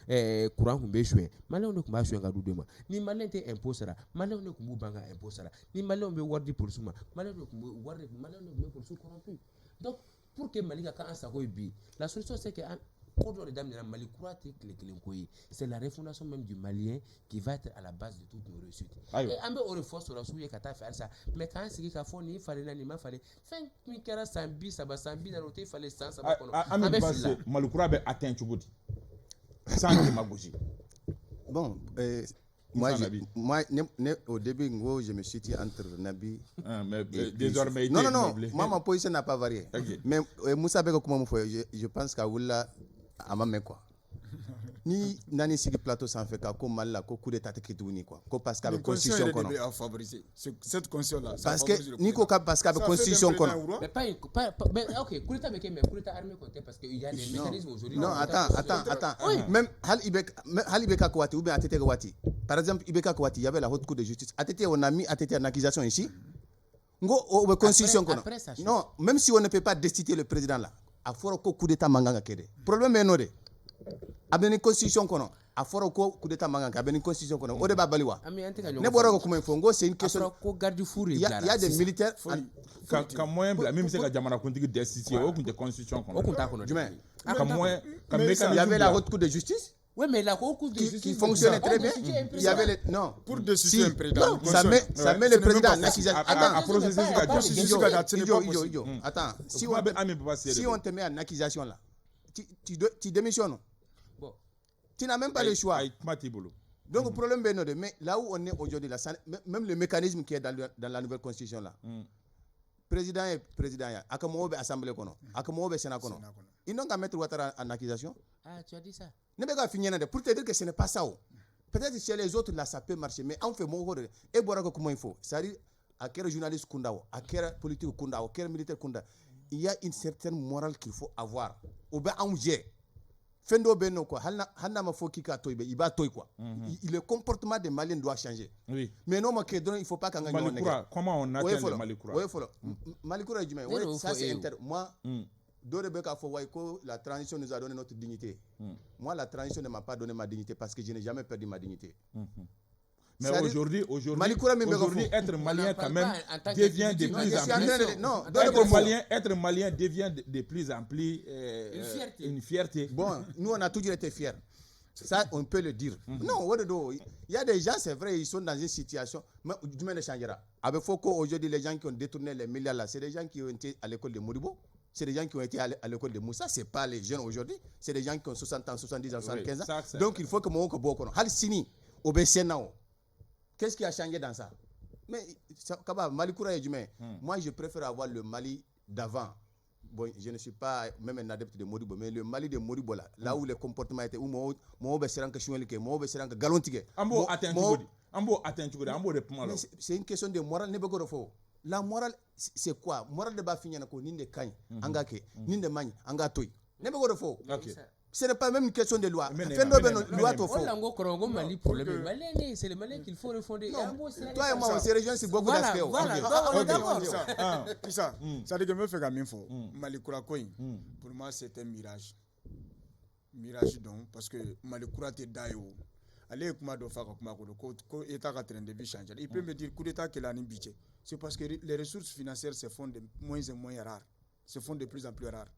courant tun bɛ suɲɛ maliyɛnw de tun b'a suɲɛ ka di u denw ma ni maliyɛn tɛ impôt sara maliyɛnw de tun b'u ban ka impôt sara ni maliyɛnw bɛ wari di polisiw ma maliyɛnw de tun bɛ polisiw corrompu donc pour que Mali ka k'an sago ye bi la solution c'est que C'est la refondation même du Malien qui va être à la base de toutes nos réussites. Et un peu au reforce sur la souille quand tu faire ça. Mais quand c'est qu'il faut ni fallait n'anima fallait. Fin mikara sambi saba sambi dans l'hôtel fallait sans ça. Ami base Malikoura be atteint chubudi. Sans démagogie. Bon, moi, au début, je me suis dit entre Nabi. Mais désormais, non, moi, ma position n'a pas varié. Okay. Mais Moussa Beko, comment je pense qu'à Oula, à ma main, quoi. Ni nani sigi plateau sans fait ko mal ko coup d'état tekituni quoi ko parce que constitution kono a favoriser cette constitution là parce que ni ko parce que constitution kono mais pas mais OK coup d'état mais coup d'état armé côté parce que il y a des mécanismes aujourd'hui non attends même Hal Ibeka Kouati ou bien Atete Kouati par exemple Ibeka Kouati il y avait la haute cour de justice Atete on a mis Atete en accusation ici ngo au constitution kono non même si on ne peut pas destituer le président là a foro ko coup d'état manganga kede problème est nodé abeni constitution kono a fɔra ko coup d'état mangan ka abeni constitution kono o de b'a bali wa ne bɔra ko kuma info ngo c'est une question ko garde fou il y a des militaires ka moyen bila même se ka jamana kuntigi destituer o kun te constitution kono o kun ta kono jumɛn ka moyen ka mécanisme il y avait la haute cour de justice. Oui, mais la Cour de justice qui fonctionnait très bien. Il y avait non pour destituer un président. Ça met le président en accusation. Attends, si on te met en accusation là, tu démissionnes. Bon. Tu n'as même pas le choix. Donc le problème est non, mais là où on est aujourd'hui là, même le mécanisme qui est dans la nouvelle constitution là. Président et président, Akamobe assemblée kono, Akamobe sénat kono. Ils n'ont qu'à mettre Ouattara en accusation. Ah, tu as dit ça. Ne pas finir pour te dire que ce n'est pas ça. Peut-être chez les autres là ça peut marcher, mais on fait mon rôle. Et voilà comment il faut. C'est-à-dire à quel journaliste kundao, à quel politique kundao, à quel militaire kundao, il y a une certaine morale qu'il faut avoir. Au bas en jet. Fendo beno quoi, hanna ma foki ka toibe, il va toi quoi. Le comportement des Maliens doit changer. Oui. Mais non ma kedron, il faut pas qu'on gagne. Malikoura, comment on atteint le Malikoura? Oui, follow. Malikoura du ouais, ça c'est inter. Moi, Dorebeka Fowaiko, la transition nous a donné notre dignité. Moi, la transition ne m'a pas donné ma dignité parce que je n'ai jamais perdu ma dignité. Mais aujourd'hui, être malien quand même devient de plus en plus. Non, être malien devient de plus en plus une fierté. Bon, nous on a toujours été fiers. Ça, on peut le dire. Non, il y a des gens, c'est vrai, ils sont dans une situation. Mais demain ne changera. Avec Foucault, aujourd'hui, les gens qui ont détourné les milliards là, c'est des gens qui ont été à l'école de Modibo. C'est des gens qui ont été à l'école de Moussa. Ce n'est pas les jeunes aujourd'hui. C'est des gens qui ont 60 ans, 70 ans, 75 ans. Ça, donc il faut que mon Koboko. Halsini, Obesenao. Qu'est-ce qui a changé dans ça? Mais Malikoura et Djumé, moi je préfère avoir le Mali d'avant. Bon, je ne suis pas même un adepte de Modibo, mais le Mali de Modibo là où le comportement était, où c'est une question de morale. La morale, c'est quoi? Morale de Bafigna, Ninde Kany, Angake, Ninde Mani, Angatoy. Ce n'est pas même une question de loi. C'est le Malien qu'il faut refonder. Toi et moi, on se rejoint sur beaucoup d'aspects. Voilà. Ça dit que me fait comme info. Malikoura Koy, pour moi, c'est un mirage. Mirage donc, parce que Malikoura te dayo. Allez, comment doit faire comme l'État a train de changer. Il peut me dire coup d'État qu'il a un budget. C'est parce que les ressources financières se font de moins en moins rares. Se font de plus en plus rares.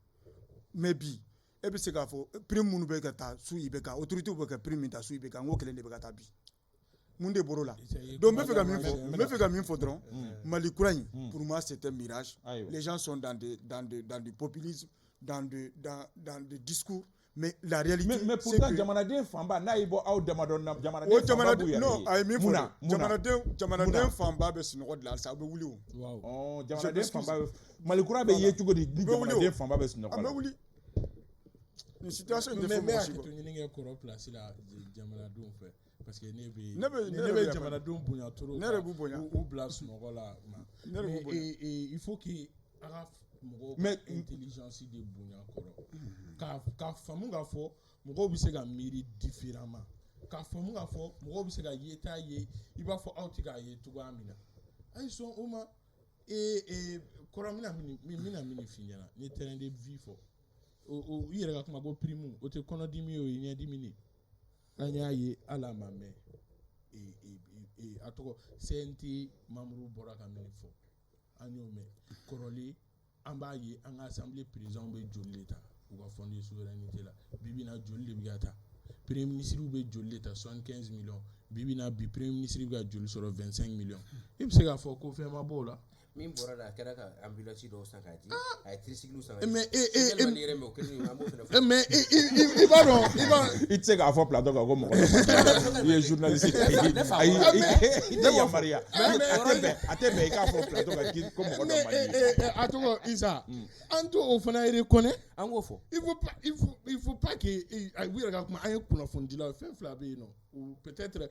Mais bi. Et puis c'est qu'il faut prime munu beka ta su ibeka autorité beka prime ta su ibeka ngo kelen de beka ta bi munde borola donc me fait comme info dron Malikoura pour moi c'est un mirage. Les gens sont dans du populisme dans des discours mais la réalité mais pourtant jamanaden famba na ibo aw damadon jamanaden famba non ay mi fo jamanaden famba be sinogo de la sa be wuli oh jamanaden famba Malikoura be ye tugo di jamanaden famba be sinogo la wuli une situation de mais à que tu n'es pas placé là jamanaden fait parce que ne be jamanaden bonya trop ou place sinogo la et il faut que mais intelligence de bonya koro ka famu ga fo mɔgɔw bɛ se ka miiri différemment ka famu ga fɔ mɔgɔw bɛ se ka yeta ye I b'a fɔ aw tɛ k'a ye cogoya min na ayi sɔn o ma kɔrɔ mina min f'i ɲɛna n ye terrain de vie fɔ o I yɛrɛ ka kuma ko prime o tɛ kɔnɔdimi ye o ye ɲɛdimi de an y'a ye ala ma mɛn a tɔgɔ CNT membre bɔra ka min fɔ an y'o mɛn kɔrɔlen an b'a ye an ka assemblée président bɛ joli de ta ou ka fond de souveraineté la bibi na joli de bigata premier ministre be joli ta 75 millions bibi na bi premier ministre ga joli sur 25 millions il se ka fo ko fait ma bola min bɔra la a kɛra ka ambulance dɔw san k'a di a ye tricycle san mais i b'a dɔn i tɛ se k'a fɔ plateau kan ko mɔgɔ dɔ i ye journaliste i tɛ yamaruya a tɛ bɛn i k'a fɔ plateau kan ko mɔgɔ dɔ man di a tɔgɔ Isa an to o fana reconnaît an k'o fɔ il faut pas que u yɛrɛ ka kuma an ye kunnafonidilaw fɛn fila bɛ yen nɔ peut-être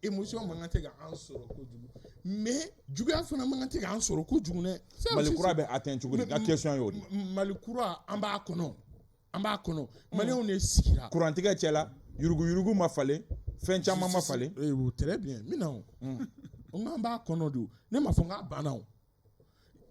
émotion man kan tɛ ka an sɔrɔ kojugu mais juguya fana man kan tɛ ka an sɔrɔ kojugu dɛ Mali kura bɛ atteint cogo di? La question y'o di. Mali kura an b'a kɔnɔ maliyɛnw de sigira kurantigɛ cɛla yurugu ma falen fɛn caman ma falen très bien min na o an b'a kɔnɔ de ne m'a fɔ n k'a banna o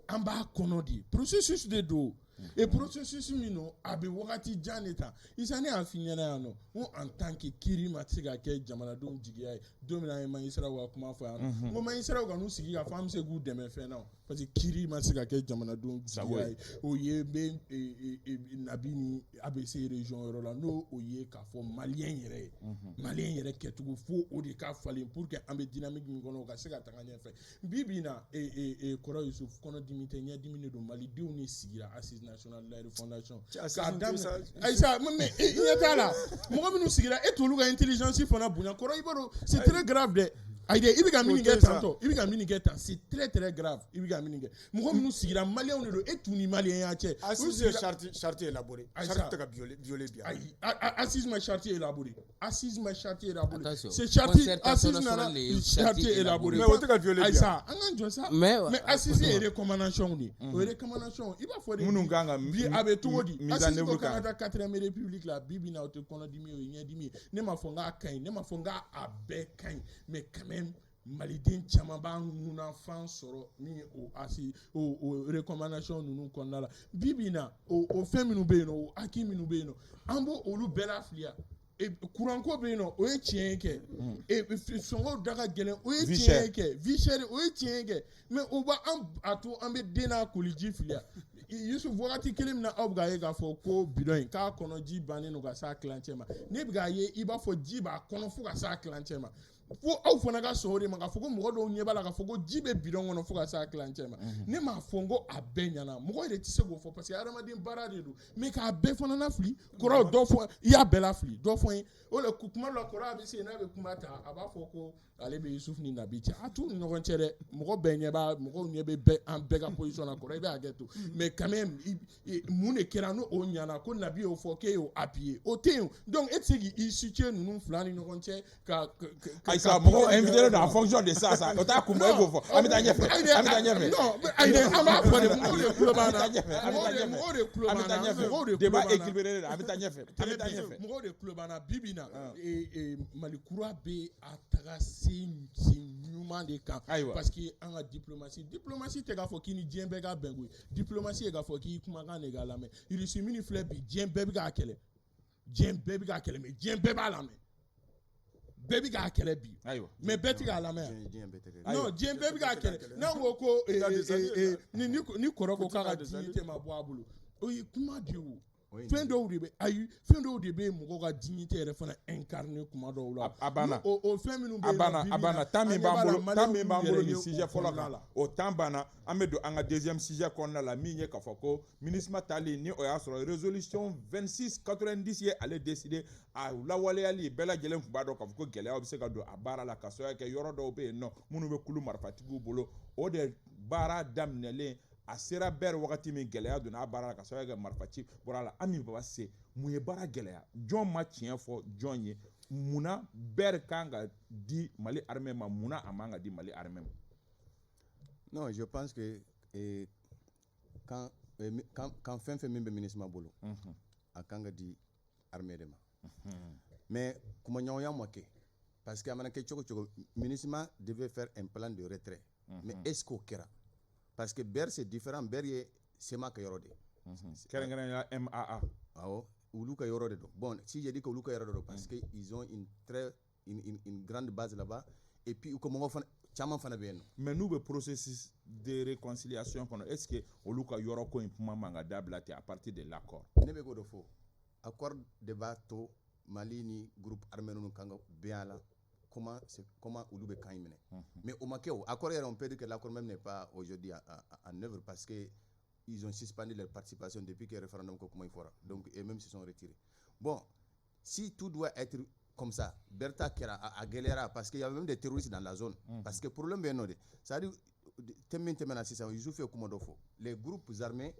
an b'a kɔnɔ de processus de don et processus min no a bɛ wagati jan de ta isa ne y'a f'i ɲɛna yan nɔ n ko en tant que kiri ma se ka kɛ jamanadenw jigiya ye don min na an ye magistrats ka kuma fɔ yan nɔ n ko magistrats ka n'u sigi ka fɔ an bɛ se k'u dɛmɛ fɛn na parce que kiri ma se ka kɛ jamanadenw jigiya ye o ye bɛ nabi ni ABC région yɔrɔ la n'o o ye k'a fɔ maliyɛn yɛrɛ ye maliyɛn yɛrɛ kɛcogo fo o de ka falen pour que an bɛ dynamique min kɔnɔ o ka se ka taga ɲɛfɛ bi bi in na kɔrɔ Yusuf kɔnɔdimi tɛ ɲɛdimi de don malidenw de sigira assise nationale de la refondation k'a daminɛ ayisa mais i ɲɛ t'a la mɔgɔ minnu sigira e t'olu ka intelligence fana bonya kɔrɔ i b'a dɔn c'est très grave dɛ ayi i bɛ ka min kɛ tantɔ i bɛ ka min kɛ tan c'est très très grave i bɛ ka min kɛ mɔgɔ minnu sigira maliyɛnw de don e t'u ni maliyɛnya cɛ assise ye charte élaboré charte tɛ ka violer bi ayi assise ma charte élaboré c'est charte Concertation assise nana nationale de charte charte élaboré mais o tɛ ka violer bi ayisa an k'an jɔ sa mais assise ye recommandation de o ye recommandation i b'a fɔ de minnu kan ka bi a bɛ cogo di mise en assise œuvre ko kan kan ka taa 4ème république la bi bi na o tɛ kɔnɔdimi ye o ye ɲɛdimi ye ne m'a fɔ n k'a ka ɲi ne m'a fɔ n k'a bɛɛ ka ɲi mais quand même maliden caman b'a ŋunafan sɔrɔ ni o recommandation ninnu kɔnɔna la bi bi na o fɛn minnu bɛ yen nɔ o acquis minnu bɛ yen nɔ an b'o olu bɛɛ lafiliya kuranko bɛ yen nɔ o ye tiɲɛ kɛ sɔngɔw da ka gɛlɛn o ye tiɲɛ kɛ vie chère o ye tiɲɛ kɛ mais o b'an a to an bɛ den n'a koliji filiya Yusuf wagati kelen min na aw bɛ k'a ye k'a fɔ ko bidɔn in k'a kɔnɔ ji bannen don ka s'a kilancɛ ma ne bɛ k'a ye i b'a fɔ ji b'a kɔnɔ fo ka s'a kilancɛ ma fo aw fana ka sɔn o de ma k'a fɔ ko mɔgɔ dɔw ɲɛ b'a la k'a fɔ ko ji bɛ bidɔn kɔnɔ fo ka s'a kilancɛ ma ne m'a fɔ n ko a bɛɛ ɲɛna mɔgɔ yɛrɛ tɛ se k'o fɔ parce que hadamaden baara de don mais k'a bɛɛ fana lafili kɔrɔ dɔ fɔ i y'a bɛɛ lafili dɔ fɔ n ye o de kuma dɔ la kɔrɔ a bɛ se n'a bɛ kuma ta a b'a fɔ ko ale bɛ Yusuf ni Nabi cɛ a t'u ni ɲɔgɔn cɛ dɛ mɔgɔ bɛɛ ɲɛ bɛ an bɛɛ ka position na kɔrɔ i bɛ hakɛ to mais quand même mun de kɛra n'o ɲɛna ko Nabi y'o fɔ k'e y'o appuyer o tɛ yen donc e tɛ se k'i situer ninnu fila ni ɲɔgɔn cɛ ka ayisa mɔgɔw invité don en fonction de ça o t'a kunbɛ e b'o fɔ an bɛ taa ɲɛfɛ non ayi an b'a fɔ de mɔgɔw de tulo b'an na mɔgɔw de tulo b'an na mɔgɔw de débat équilibré de don an bɛ taa ɲɛfɛ mɔgɔw de tulo b'an na bi bi na Mali kura bɛ a taga se ɲuman de kan parce que an ka diplomatie tɛ k'a fɔ k'i ni diɲɛ bɛɛ ka bɛn koyi diplomatie ye k'a fɔ k'i kumakan de k'a lamɛn Russie min filɛ bi diɲɛ bɛɛ bɛ k'a kɛlɛ mais diɲɛ bɛɛ b'a lamɛn bɛɛ bɛ k'a kɛlɛ bi mais bɛɛ tɛ k'a lamɛn non diɲɛ bɛɛ bɛ k'a kɛlɛ n'an ko ko ni kɔrɔ ko k'a ka dignité ma bɔ a bolo o ye kuma de ye o fɛn dɔw de bɛ mɔgɔw ka dignité yɛrɛ fana incarner kuma dɔw la a banna o fɛn minnu bɛ a banna temps min b'an bolo ni sujet fɔlɔ kan o temps banna an bɛ don an ka deuxième sujet kɔnɔna la min ye k'a fɔ ko MINUSMA tali ni o y'a sɔrɔ résolution 2690 ye ale décidé a lawaleyali bɛɛ lajɛlen tun b'a dɔn k'a fɔ ko gɛlɛyaw bɛ se ka don a baara la ka sababuya kɛ yɔrɔ dɔw bɛ yen nɔ minnu bɛ kulu marifatigiw bolo o de baara daminɛlen a sera bɛɛ wagati min gɛlɛya donna a baara la ka sababu kɛ marifaci bɔra la Ami Baba Se mun ye baara gɛlɛya jɔn ma tiɲɛ fɔ jɔn ye munna bɛɛ kan ka di Mali armée ma munna a man ka di Mali armée ma. Non, je pense que quand fɛn min bɛ MINUSMA bolo a kan ka di armée de ma mais kumaɲɔgɔnya ma kɛ parce que a mana kɛ cogo cogo MINUSMA devait faire un plan de retrait mais est-ce qu'o kɛra parce que BER c'est différent BER ye SEMA ka yɔrɔ de kɛrɛnkɛrɛnnenya MAA awɔ olu ka yɔrɔ de don bon si j'ai dit que olu ka yɔrɔ de don parce que ils ont une grande base là-bas et puis comme on va caman fana bɛ yen nɔ. mais n'u bɛ processus de réconciliation kɔnɔ est ce que olu ka yɔrɔ ko in kuma man ka dabila ten à partir de l'accord. ne bɛ k'o de fɔ accord de b'a to Mali ni groupe armé ninnu kan ka bɛn a la comment olu bɛ kan in minɛ. mais o ma kɛ o accord yɛrɛ on peut dire que l'accord même n'est pas aujourd'hui en œuvre parce que ils ont suspendu leur participation depuis que le référendum ko kuma in fɔra donc et même se sont retirés. Bon, si tout doit être comme ça, Bertha Kera a galéré parce qu'il y avait même des terroristes dans la zone. Parce que le problème est non. C'est-à-dire, les groupes armés,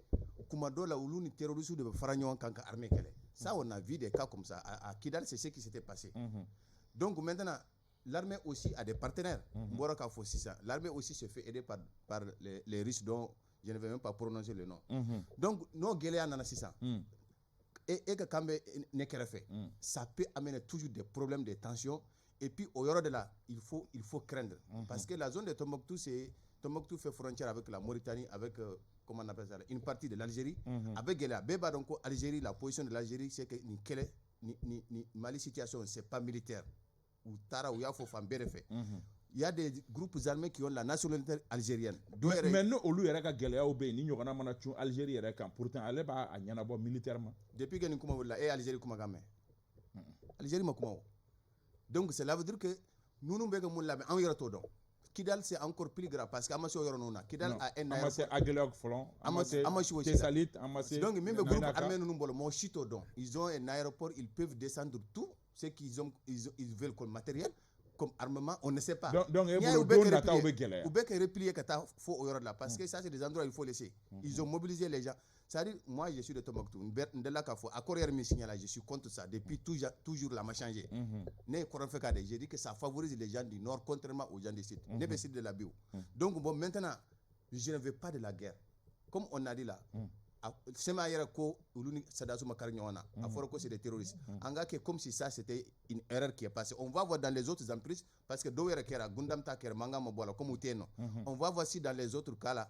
les terroristes de Faragnon Kanka armée. Ça, on a vu des cas comme ça. À Kidal, c'est ce qui s'était passé. Donc maintenant, l'armée aussi a des partenaires. L'armée aussi se fait aider par les Russes dont je ne vais même pas prononcer le nom. Donc, nous, Géléa Nanassissa. Et que quand ça peut amener toujours des problèmes de tension et puis au yoro de là il faut craindre parce que la zone de Tombouctou fait frontière avec la Mauritanie avec comment on appelle ça une partie de l'Algérie avec Guéla Beba donc Algérie la position de l'Algérie c'est que ni Mali situation c'est pas militaire ou Tara ou Yafo Fambere fait il y a des groupes armés qui ont la nationalité algérienne. Mais nous, au lieu de Galéa ou Béni, nous avons un Algérie pourtant elle va à Yanabo militairement. Depuis que nous sommes là, et Algérie comment gamin. Algérie m'a comment. Donc cela veut dire que nous nous besoin de la en yoroto. Kidal c'est encore plus grave parce qu'Amasio Yoronona. Kidal a un Amassé Aguelog Flon, Amassé Tessalit, Amassé. Donc même le groupe armé nous bolo mon chito don. Ils ont un aéroport, ils peuvent descendre tout ce qu'ils ont ils veulent comme matériel. Comme armement, on ne sait pas. Donc, il y a replié parce que ça, c'est des endroits où il faut laisser. Ils ont mobilisé les gens. C'est-à-dire, moi, je suis de Tombouctou. Je suis contre ça. Depuis toujours, la m'a changé. J'ai dit que ça favorise les gens du Nord, contrairement aux gens du Sud. De la bio. Donc, bon, maintenant, je ne veux pas de la guerre. Comme on a dit là, c'est des terroristes. Comme si ça c'était une erreur qui est passée. On va voir dans les autres emprises parce que on va voir si dans les autres cas là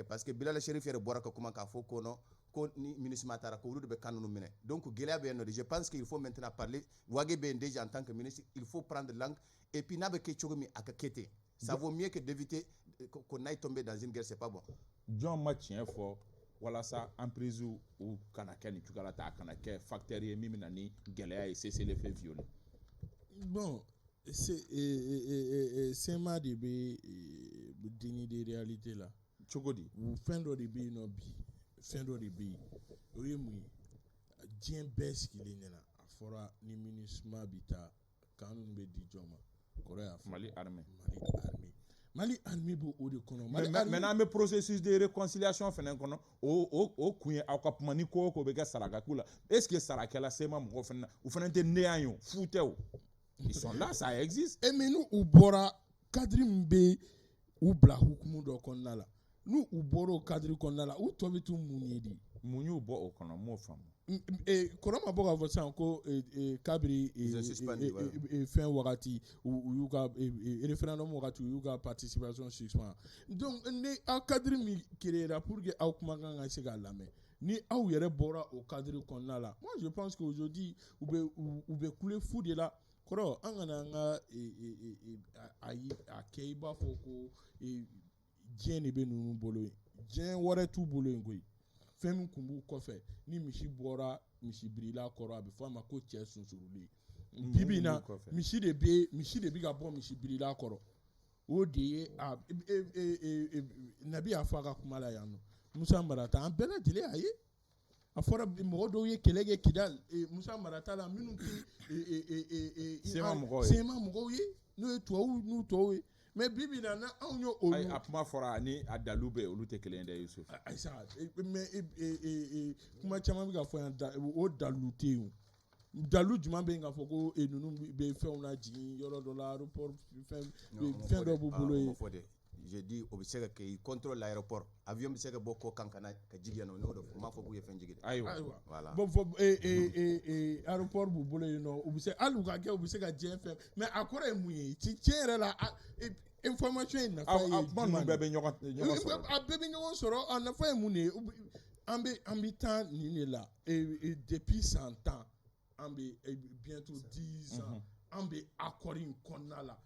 parce que Bilal Sherif est boire comment qu'a faut kono ko ni ministre matara ko de kanunu mine. Donc je pense qu'il faut maintenant parler Wagé déjà en tant que ministre, il faut prendre langue et puis nabe ke chogomi akakete. Ça vaut mieux que d'éviter qu'on aille tomber dans une guerre, c'est pas bon. John Mathieu fort voilà ça en prise ou kanake ni tukala ta kanake facteur et mimina ni Galéa et c'est les faits violents. Bon, c'est ma début digne de réalité là. Chogodi. Ou fin de début no bi, fin de début. Oui moi, bien best qu'il est là. Fora ni ministre mabita kanun be di joma. Korea. Mali armée. Mali armée bo o de kono. Maintenant mais processus de réconciliation fenen kono o kunye akapmani ko be ga saraka kula. Est-ce que saraka la sema mo fenen ou fenen te neanyo foutew. Ils sont là, ça existe. Et mais nous ou bora cadre mbe ou bla hukumu do konna la. Nous ou boro cadre konna la ou to bitu munyedi. Munyu bo o kono mo fam. Et comment ma boka vote encore kabri et fin wakati ou yuka référendum wakati yuka participation suspend. Donc ne a cadre mi kirera pour que au kuma nga sega lame. Ni au yere bora au cadre konna la. Moi je pense qu'aujourd'hui ou be couler fou de là. Koro angana nga ayi akeiba foko jeni be nunu bolo jen wore tu bolo ngoi femi kumbu kofe ni mishi bora mishi brila koro abi fama ko che sunsuruli bibina mishi de bi ga bon mishi brila koro o de nabi afaka kumala yano musa marata an bela dile ayi afora modo ye kelege Kidal musa marata la minu ki sema mogo ye no to mais bibi na onyo olu ay apma fora ni adalube olute kelende Yusuf ay ça mais kuma chama bi ga fo o dalute dalu juma be nga fo ko enunu be fe ona jin yoro dollar pour fin do bubulo j'ai dit au Bissega qu'il contrôle l'aéroport avion Bissega boko kankana ka jigiano no do ma fo bu yefen jigide aywa voilà bon aéroport bu bolo no au Bissega aluga ke au Bissega JFM mais akora emuye ti tiere la information na fa bon bebe nyoko bebe nyoko soro na fa emune ambitant ni là et depuis 100 ans ambe bientôt 10 ans ambe accord in konna la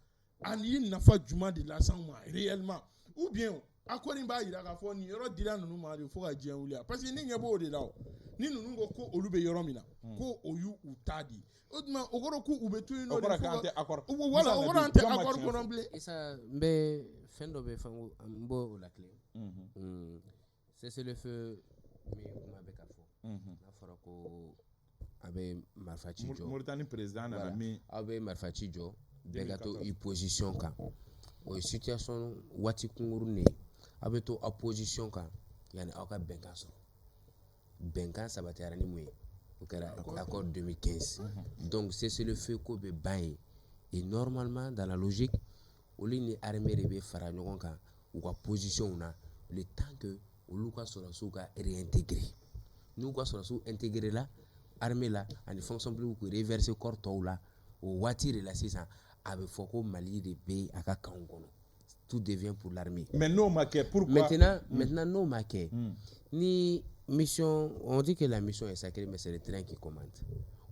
ani ye nafa juma de lase anw ma réellement ou bien accord in b'a yira k'a fɔ nin yɔrɔ dira ninnu ma de fo ka diɲɛ wuli parce que ne ɲɛ b'o de la o ni ninnu ko ko olu bɛ yɔrɔ min na ko o y'u ta di o tuma o kɔrɔ ko u bɛ to yen nɔ de k'an tɛ accord voilà o kɔrɔ an tɛ accord kɔnɔ bilen. Isa n bɛ fɛn dɔ bɛ fɛn n b'o la tile cessez-le-feu min kuma bɛ ka fɔ n'a fɔra ko a bɛ marifa ci jɔ Mauritanie président nana min aw bɛ marifa ci jɔ bɛɛ ka to i position kan o ye situation waati kunkurunnin de ye aw bɛ to aw position kan yanni aw ka bɛnkan sɔrɔ bɛnkan sabatiyara ni mun ye o kɛra accord 2015 donc cessez-le-feu ko bɛ ban yen et normalement dans la logique olu ni armée de bɛ fara ɲɔgɔn kan u ka position na le temps que olu ka sɔrɔsiw ka réintégrer n'u ka sɔrɔsiw intégré la armée la ani fonction publique k'u reverser corps tɔw la o waati de la sisan a bɛ fɔ ko Mali de bɛ a ka kanw kɔnɔ tout devient pour l'armée. Mais n'o ma kɛ pourquoi maintenant n'o ma kɛ ni mission on dit que la mission est sacrée mais c'est le train qui commande.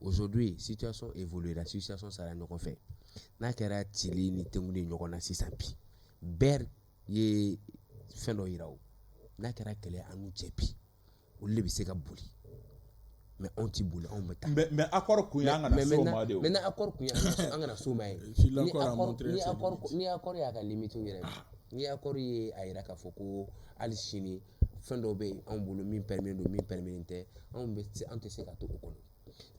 Aujourd'hui situation évoluera situation sera ɲɔgɔn fɛ n'a kɛra cili ni tɛnku ni ɲɔgɔn na sisan bi bɛɛ ye fɛn dɔ yira o n'a kɛra kɛlɛ an n'u cɛ bi olu de bɛ se ka boli mais anw ti boli anw bɛ taa mais accord kun ye an kana s'o ma de o maintenant accord kun ye an kana s'o ma ye ni accord y'a ka limite yɛrɛ ni accord ye a yira k'a fɔ ko hali sini fɛn dɔw bɛ yen anw bolo min permet don min permet tɛ anw tɛ se ka to o kɔnɔ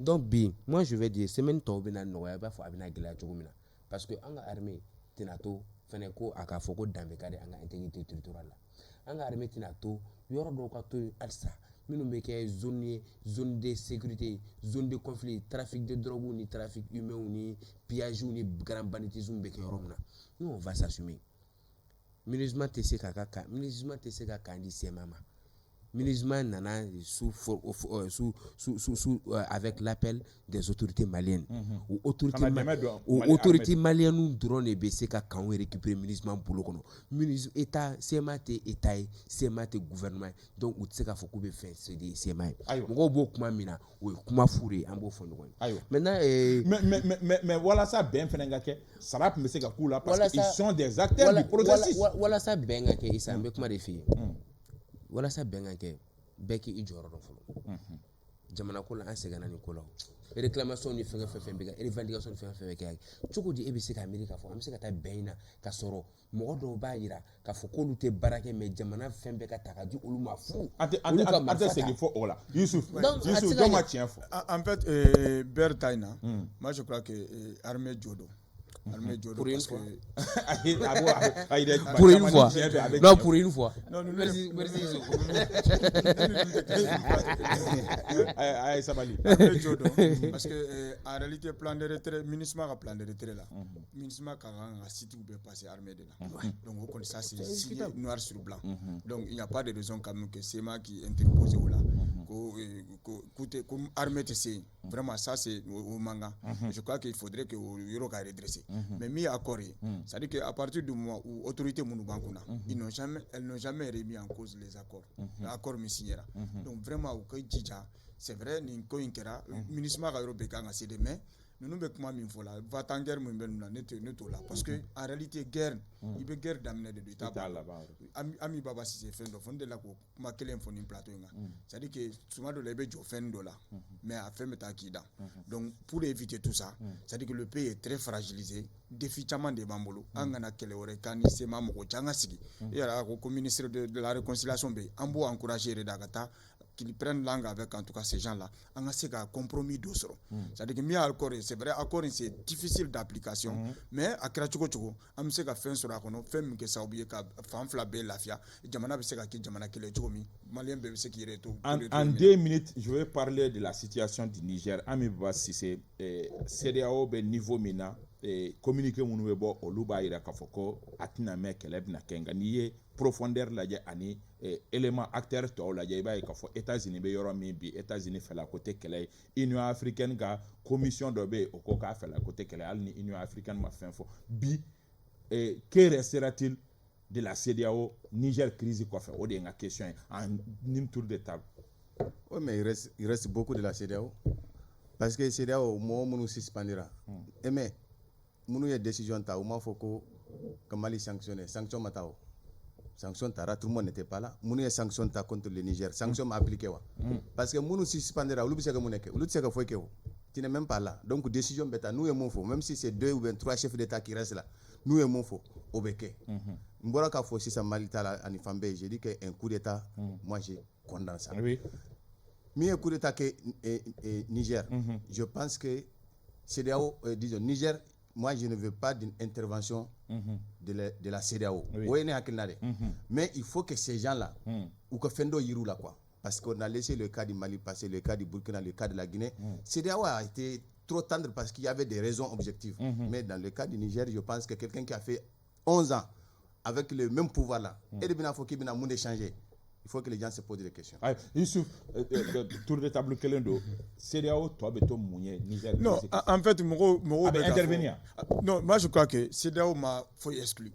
donc bi moi je vais dire semaine tɔw bɛna nɔgɔya i b'a fɔ a bɛna gɛlɛya cogo min na parce que an ka armée tɛna to fɛnɛ ko a k'a fɔ ko danbe ka di an ka intégrité territoriale la an ka armée tɛna to yɔrɔ dɔw ka to yen halisa minnu bɛ kɛ zone ye zone de sécurité zone de conflit trafic de drogue ni trafic humain ni pillage ni grand banditisme bɛ kɛ yɔrɔ min na nous on va s'assumer MINUSMA tɛ se ka kan di CEMA ma MINUSMA nana sous avec l'appel des autorités maliennes ou autorités maliennes dɔrɔn de bɛ se ka kanw récupérer MINUSMA bolo kɔnɔ état CEMA tɛ état ye CEMA tɛ gouvernement ye donc u tɛ se k'a fɔ k'u bɛ fɛn céder CEMA ye mɔgɔw b'o kuma min na o ye kuma fu de ye an b'o fɔ ɲɔgɔn ye maintenant mais walasa bɛn fɛnɛ ka kɛ sara tun bɛ se ka k'u la parce que ils sont des acteurs du processus walasa bɛn ka kɛ Isa n bɛ kuma de f'i ye walasa bɛn ka kɛ bɛɛ k'i jɔyɔrɔ dɔn fɔlɔ jamana ko la an sɛgɛnna nin ko la réclamation ni fɛn fɛn bɛ kɛ revendication ni fɛn fɛn bɛ kɛ cogo di e bɛ se ka miiri k'a fɔ an bɛ se ka taa bɛn in na ka sɔrɔ mɔgɔ dɔw b'a yira k'a fɔ k'olu tɛ baara kɛ mais jamana fɛn bɛɛ ka ta ka di olu ma fu an tɛ segin fɔ o la Yusuf dɔ ma tiɲɛ fɔ en fait bɛɛ ta in na moi je crois que armée jo don armée jo don parce que pour une fois non pour une fois merci ay sabali armée jo don parce que en réalité plan de retrait MINUSMA ka plan de retrait là MINUSMA ka site bɛ passer armée de là donc au ça c'est signé noir sur blanc donc il n'y a pas de raison quand même que CEMA qui interpose là comme armée tɛ se vraiment ça c'est au manga je crois qu'il faudrait que yɔrɔ ka redresser mais mi accord c'est-à-dire que à partir du moment où autorité minnu b'an kunna elles n'ont jamais remis en cause les accords l'accord min signera donc vraiment u ka jija c'est vrai nin ko in kɛra MINUSMA ka yɔrɔ bɛɛ kan ka céder mais ninnu bɛ kuma min fɔ la va-t-en guerre min bɛ ninnu na ne t'o la parce que en réalité guerre i bɛ guerre daminɛ de don i t'a laban Ami Baba Cissé fɛn dɔ fɔ ne de la k'o kuma kelen fɔ nin plateau in kan c'est-à-dire que tuma dɔ la i bɛ jɔ fɛn dɔ la mais a fɛn bɛ taa k'i dan donc pour éviter tout ça c'est-à-dire que le pays est très fragilisé défi caman de b'an bolo an kana kɛlɛ wɛrɛ k'an ni CEMA mɔgɔ caman sigi i yɛrɛ y'a ko ministre de la réconciliation bɛ yen an b'o encourager yɛrɛ de a ka taa qu'ils prennent langue avec en tout cas ces gens-là, on a un compromis d'osro. C'est-à-dire que accord, c'est vrai, accord c'est difficile d'application, mais à Krachogo, on sait qu'à fin sur la cono, fait que ça oublie qu'à fanflaber la fia, Jamana Besseka qui Jamana qui est Jomi, Malien Besseki qui est tout. En 2 minutes, je vais parler de la situation du Niger. Ami Baba Cissé, CEDEAO be niveau mina, communiqué mon webo, Oluba ira kafoko, atina me keleb na kenga niye. Profondeur lajɛ ani élément acteur tɔw lajɛ i b'a ye k'a fɔ États-Unis bɛ yɔrɔ min bi États-Unis fɛla ko tɛ kɛlɛ ye Union africaine ka commission dɔ bɛ yen o ko k'a fɛla ko tɛ kɛlɛ hali ni Union africaine ma fɛn fɔ bi que restera-t-il de la CEDEAO Niger crise kɔfɛ o de ye n ka question ye en une tour de table. Oui, mais il reste beaucoup de la CEDEAO parce que CEDEAO mɔgɔ minnu suspendera mais munu ye décision ta, ou m'a faut que Mali sanctionne. Sanction matao. Sanction tara, tout le monde n'était pas là. Munu ye sanction ta contre le Niger. Sanction m'a appliqué wa. Parce que munu suspendera, ou l'ubiseka muneke, ou l'ubiseka foueke ou. Tu n'es même pas là. Donc décision bêta, nous et mon faux. Même si c'est 2 ou 3 chefs d'État qui restent là, nous et mon faux, au béquet. Mbora ka faux si ça malita la anifambe, j'ai dit qu'un coup d'État, moi j'ai condamné ça. Oui. Mais un coup d'État que Niger, je pense que CEDEAO, disons Niger, moi je ne veux pas d'une intervention de la CEDEAO. Oui. Mais il faut que ces gens-là, ou que Fendo Yirou là quoi. Parce qu'on a laissé le cas du Mali passer, le cas du Burkina, le cas de la Guinée. CEDEAO a été trop tendre parce qu'il y avait des raisons objectives. Mais dans le cas du Niger, je pense que quelqu'un qui a fait 11 ans avec le même pouvoir là, et il faut qu'il y ait un changer. Il faut que les gens se posent des questions. Youssouf, tour de table Kelendo, CEDEAO, toi, Beto Mounier, Niger. Non, en fait, intervenir. Non, moi je crois que CEDEAO m'a fait exclu.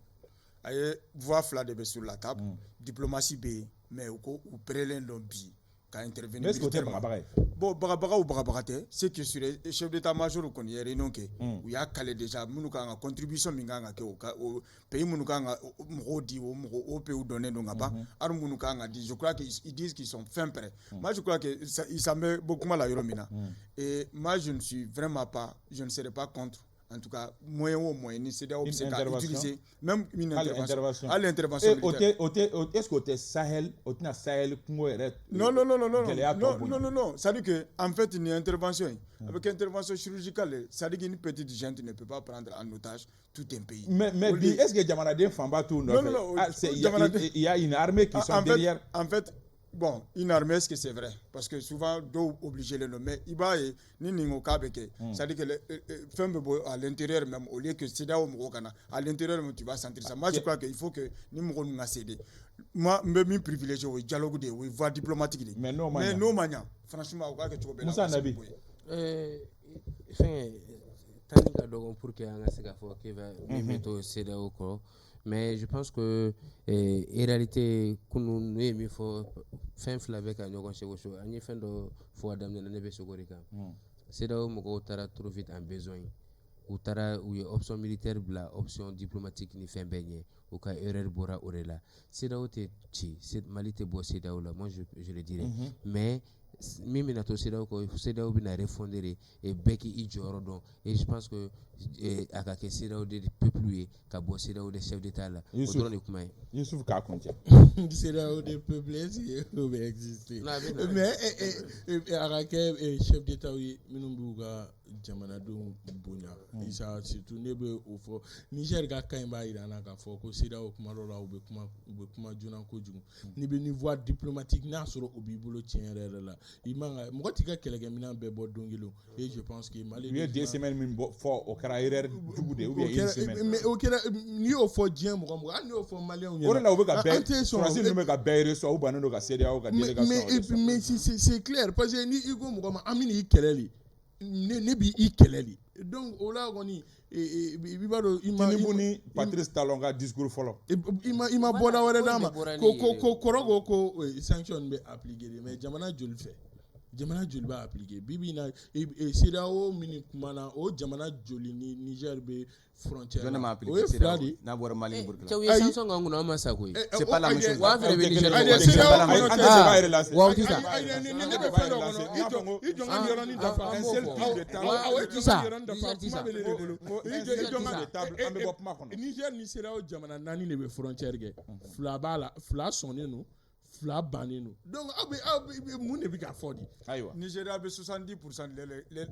Aye, voix fla de sur la table, diplomatie B, mais ou prélève l'ombi. Intervenir. Est-ce que tu es bon, Barabaga ou Barabarate, c'est que sur les chefs d'état-major, on y a réunion que, où il y a calé déjà, Mounouka, contribution, Minganga, au pays Mounouka, Mrodi, au pays où donner, donc, Mounouka, dit, je crois qu'ils disent qu'ils sont fin prêts. Moi, je crois que ça met beaucoup mal à Yoromina. Et moi, je ne suis vraiment pas, je ne serai pas contre. En tout cas, moyen ou moyen, c'est utiliser même une intervention. À l'intervention militaire. Est-ce que tu es Sahel, tu es Sahel, non. Ça veut dire que, en fait, une intervention, avec une intervention chirurgicale, ça veut dire qu'une petite gente ne peut pas prendre en otage tout un pays. Mais est-ce que Djamanadé Famba tout non? Il y a une armée qui sont derrière. En fait, bon, une armée, est-ce que c'est vrai? Parce que souvent, doit obliger les nommer. Il va y avoir c'est-à-dire que les femmes à l'intérieur même, au lieu que c'est là où à l'intérieur même, tu vas sentir ça. Moi, je crois qu'il faut que nous nous céder. Moi, je suis privilégié au dialogue, au voie diplomatique. Mais non, mania. Franchement, on va que tu vas bien. Moussa Nabi. Pour que mais je pense que en réalité nous il faut fin avec un yoga chez vous ani fin de fois d'amener la nebe sogorika c'est là où mon tara trop vite en besoin ou tara ou option militaire bla option diplomatique ni fin baigner ou ka erreur bora orela c'est là où tu c'est malité bo c'est là où moi je le dirais mais mimi na to CEDEAO bina refondere et beki ijoro et je pense que akake CEDEAO de peuple ka bo CEDEAO de chef d'état là autour de kuma Youssouf ka kontia CEDEAO de peuple c'est exister mais akake chef d'état oui minumbuga jamana do bonya isa surtout nebe au fo Niger ga kan ba ira na ka fo ko CEDEAO kuma rola ube kuma juna ko jugu ni be ni voie diplomatique na soro obibolo tienre la imanga motika kelege mina be bo dongilo et je pense que Mali il y a 2 semaines min fo au carrière jugude ou bien une semaine mais au kera ni au fo dien mo ni au fo malien on on la ube ka be choisir no ka be so ou banano ka CEDEAO ka délégation mais c'est clair parce que ni igo mo ma amini keleli ne bi i keleli donc au là on y bibado imani Patrice Talonga discours follow ima boda wala dama ko korogo ko sanction be appliquer mais jamana jol fait jamana joli ba appliquer bibi na CEDEAO mini kumana o jamana joli ni Niger be frontière je ne m'a appliqué CEDEAO na bor Mali Burkina tu sanction ngou na masa ko c'est pas la même chose wa fere be Niger c'est pas la même chose wa tisa Niger ni CEDEAO jamana nani ne be frontière ge fla bala fla sonné nous fla baneno donc mun ne bi ka fodi aywa Nigeria be 70%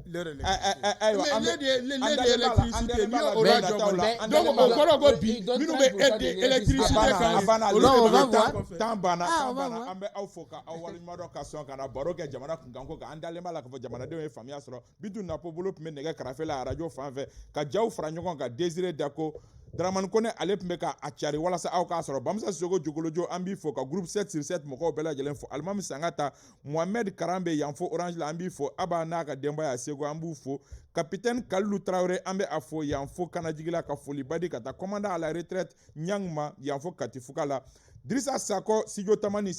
leur électricité ni o la jogola donc o koro go bi minu be aider électricité kan tambana ambe awfoka awali mado ka son kana baro ke jamana kunganko ka andale mala ka fo jamana de famia soro bidu na pobolo pme nege karafela radio fanfe ka jaw franyon ka Désiré Dako Dramane Kone ale pme ka achari wala sa aw ka soro bamsa sogo jogolojo ambi fo ka groupe 7/7 moko bela jelen fo almami sangata Mohamed Karambe yanfo Orange la ambi fo abana ka demba ya sego ambu fo capitaine Kalou Traoré ambe afo yanfo kanajigila ka foli badi kata commandant à la retraite Nyangma yanfo katifuka la Drissa Sakɔ studio tamani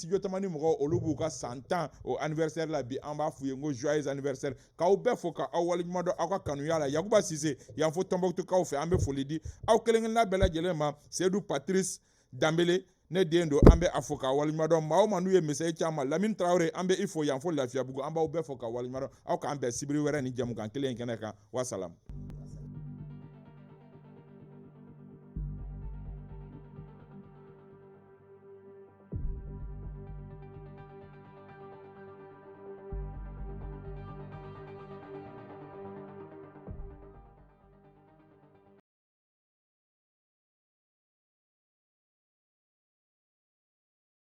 mɔgɔ olu b'u ka 100 ans au anniversaire la bi an b'a f'u ye ngo joyeux anniversaire k'aw bɛɛ fo ka aw waleɲuman dɔn aw ka kanuya la Yakuba Sise yan fo Tombouctou kaw fɛ an bɛ foli di aw kelen-kelenna bɛɛ lajɛlen ma Seydou Patrice Dambele ne den don an bɛ a fo k'a waleɲuman dɔn maa o maa n'u ye message caman Lamine Traoré an bɛ i fo yan fo Lafiyabugu an b'aw bɛɛ fo k'a waleɲuman dɔn aw k'an bɛn sibiri wɛrɛ ni jamukan kelen in kɛnɛ kan wa salam